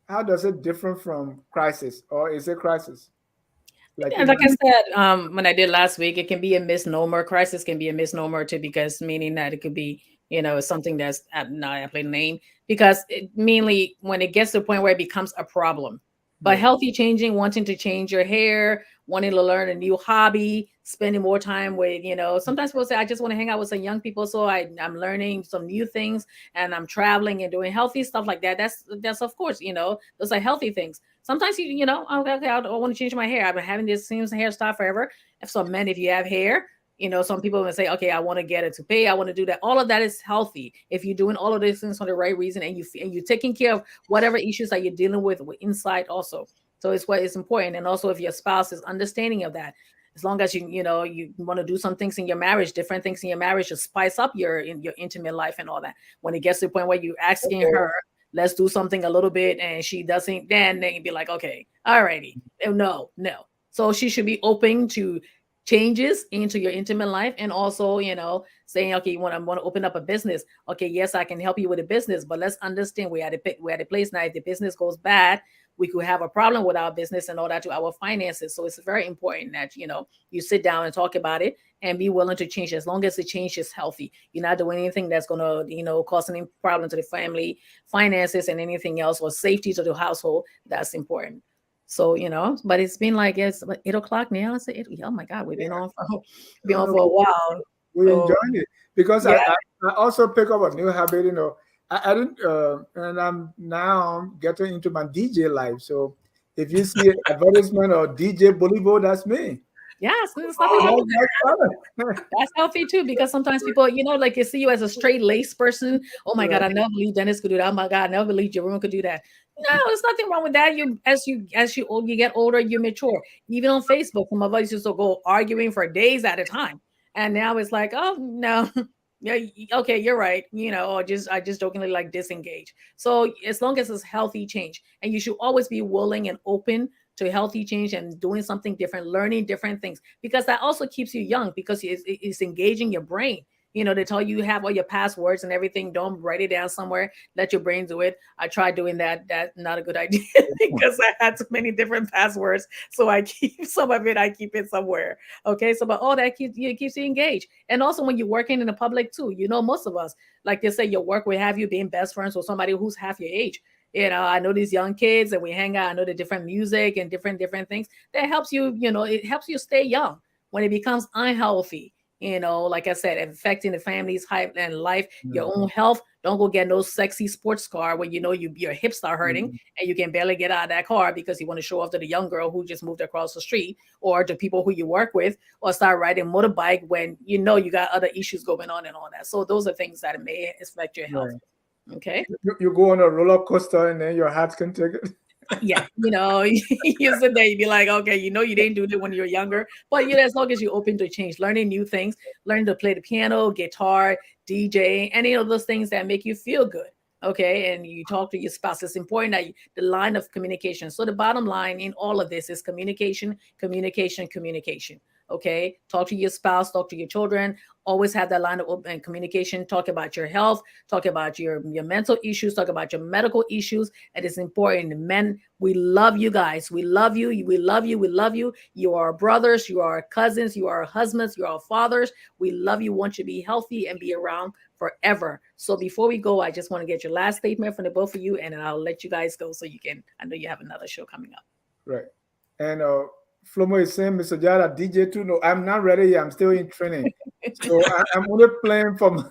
S2: How does it different from crisis, or is it crisis? Like
S1: Yeah, like I said, when I did last week, it can be a misnomer. Crisis can be a misnomer too, because meaning that it could be, something that's not aptly named. Because mainly when it gets to the point where it becomes a problem. But
S2: yeah,
S1: healthy changing, wanting to change your hair, wanting to learn a new hobby, spending more time with, sometimes people say, I just want to hang out with some young people. So I'm learning some new things and I'm traveling and doing healthy stuff like that. That's of course, those are healthy things. Sometimes okay, I don't want to change my hair. I've been having this same hairstyle forever. If some men, if you have hair, some people will say, okay, I want to get a toupee. I want to do that. All of that is healthy if you're doing all of these things for the right reason, and you're taking care of whatever issues that you're dealing with inside also. So it's what is important, and also if your spouse is understanding of that. As long as you want to do some things in your marriage, different things in your marriage to spice up your intimate life and all that. When it gets to the point where you're asking her, let's do something a little bit, and she doesn't, then they can be like, okay, alrighty, no. So she should be open to changes into your intimate life, and also saying, okay, you want to open up a business. Okay, yes, I can help you with a business, but let's understand we're at a place now. If the business goes bad, we could have a problem with our business and all that, to our finances. So it's very important that you sit down and talk about it and be willing to change, as long as the change is healthy. You're not doing anything that's going to cause any problem to the family finances and anything else, or safety to the household. That's important. So but it's been like, it's 8 o'clock now. It's 8, oh my God, we've been on for been on
S2: no,
S1: for a while.
S2: we
S1: So
S2: enjoyed it because I,
S1: yeah.
S2: I also pick up a new habit. I didn't, and I'm now getting into my DJ life. So if you see an advertisement or DJ Bolivo, that's me.
S1: Yes, there's nothing
S2: So
S1: wrong.
S2: that's
S1: That's healthy too, because sometimes people, like you see you as a straight lace person. Oh my
S2: right.
S1: God, I never believe Dennis could do that. Oh my God, I never believe Jerome could do that. No, there's nothing wrong with that. You get older, you mature. Even on Facebook, some of us used to go arguing for days at a time, and now it's like, oh no, yeah, okay, you're right. Or I just jokingly like disengage. So as long as it's healthy change, and you should always be willing and open to healthy change and doing something different, learning different things, because that also keeps you young, because it's engaging your brain. They tell you have all your passwords and everything. Don't write it down somewhere. Let your brain do it. I tried doing that. That's not a good idea because I had too many different passwords. So I keep some of it. I keep it somewhere. Okay. So, but all that keeps you engaged. And also when you're working in the public too, most of us, like they say, your work will have you being best friends with somebody who's half your age. I know these young kids and we hang out. I know the different music and different things that helps you, it helps you stay young. When it becomes unhealthy, like I said, affecting the family's hype and life,
S2: Yeah.
S1: your own health. Don't go get no sexy sports car when your hips start hurting
S2: Mhm.
S1: and you can barely get out of that car because you want to show off to the young girl who just moved across the street or to people who you work with, or start riding motorbike when you got other issues going on and all that. So those are things that may affect your health.
S2: Right.
S1: Okay.
S2: You go on a roller coaster and then your heart can take it.
S1: Yeah, you sit there, you be like, okay, you didn't do it when you were younger, but as long as you're open to change, learning new things, learn to play the piano, guitar, DJ, any of those things that make you feel good. Okay, and you talk to your spouse. It's important that the line of communication. So the bottom line in all of this is communication, communication, communication. Okay, talk to your spouse, talk to your children. Always have that line of open communication. Talk about your health, talk about your mental issues, talk about your medical issues. And it's important. Men, we love you guys. We love you. We love you. We love you. You are our brothers. You are our cousins. You are our husbands. You are our fathers. We love you. Want you to be healthy and be around forever. So before we go, I just want to get your last statement from the both of you, and then I'll let you guys go so you can. I know you have another show coming up.
S2: Right. And Flomo is saying, Mr. Jara, DJ too. No, I'm not ready yet. I'm still in training. So I'm only playing from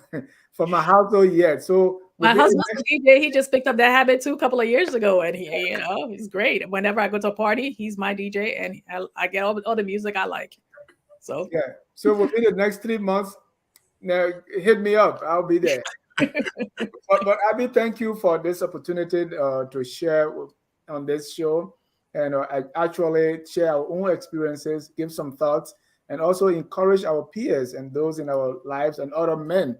S2: from my household yet. So
S1: My
S2: within the
S1: husband's a
S2: next,
S1: DJ. He just picked up that habit too a couple of years ago, and he's great. Whenever I go to a party, he's my DJ, and I get all the music I like. So
S2: yeah. So within the next 3 months, now hit me up. I'll be there. But Abby, thank you for this opportunity to share on this show, and I actually share our own experiences, give some thoughts, and also encourage our peers and those in our lives and other men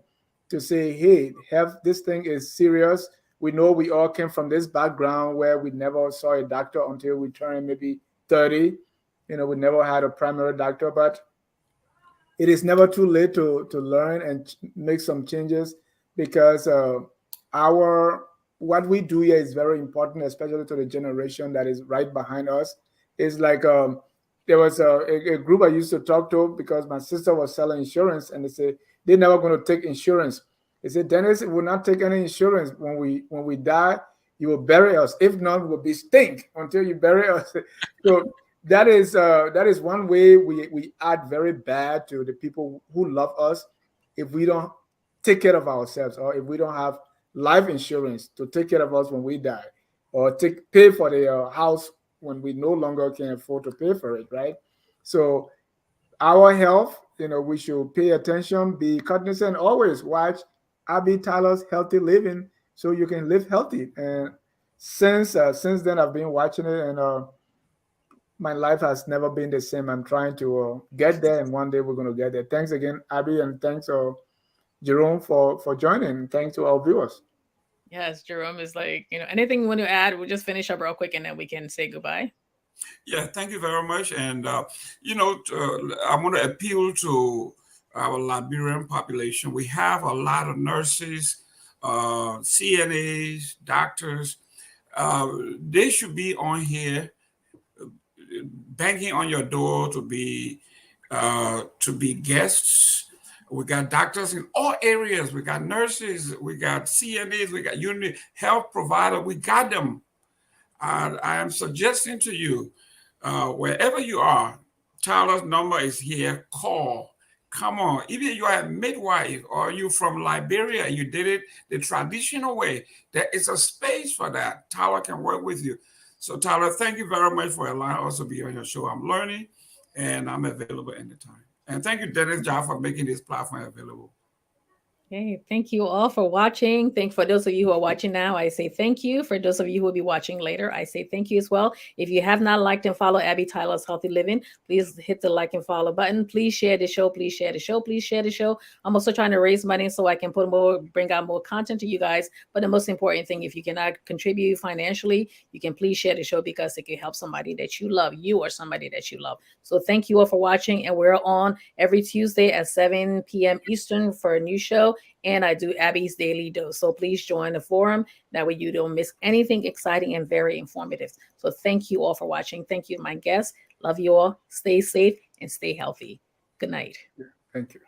S2: to say, "Hey, have this thing is serious." We know we all came from this background where we never saw a doctor until we turned maybe 30. We never had a primary doctor, but it is never too late to learn and make some changes, because our what we do here is very important, especially to the generation that is right behind us. It's like there was a group I used to talk to, because my sister was selling insurance, and they said they're never going to take insurance. They said, Dennis, we will not take any insurance. When we die, you will bury us. If not, we will be stink until you bury us. So that is one way we add very bad to the people who love us, if we don't take care of ourselves, or if we don't have life insurance to take care of us when we die, or pay for the house when we no longer can afford to pay for it, right? So our health, we should pay attention, be cognizant, always watch Abby Tyler's Healthy Living, so you can live healthy. And since then, I've been watching it, and my life has never been the same. I'm trying to get there, and one day we're going to get there. Thanks again, Abby, and thanks, Jerome, for joining. Thanks to our viewers.
S1: yes, Jerome is like, anything you want to add, we'll just finish up real quick and then we can say goodbye.
S3: Yeah, thank you very much. And, I want to appeal to our Liberian population. We have a lot of nurses, CNAs, doctors. They should be on here banging on your door to be guests. We got doctors in all areas. We got nurses. We got CNAs. We got unit health provider. We got them. I am suggesting to you, wherever you are, Tyler's number is here. Call. Come on. Even you are a midwife or you from Liberia and you did it the traditional way, there is a space for that. Tyler can work with you. So, Tyler, thank you very much for allowing us to be on your show. I'm learning and I'm available anytime. And thank you, Dennis John, for making this platform available.
S1: Okay, thank you all for watching. For those of you who are watching now, I say thank you. For those of you who will be watching later, I say thank you as well. If you have not liked and followed Abby Tyler's Healthy Living, please hit the like and follow button. Please share the show. Please share the show. Please share the show. I'm also trying to raise money so I can bring out more content to you guys. But the most important thing, if you cannot contribute financially, you can please share the show because it can help somebody that you love, you or somebody that you love. So thank you all for watching. And we're on every Tuesday at 7 p.m. Eastern for a new show. And I do Abby's Daily Dose. So please join the forum. That way you don't miss anything exciting and very informative. So thank you all for watching. Thank you, my guests. Love you all. Stay safe and stay healthy. Good night.
S2: Thank you.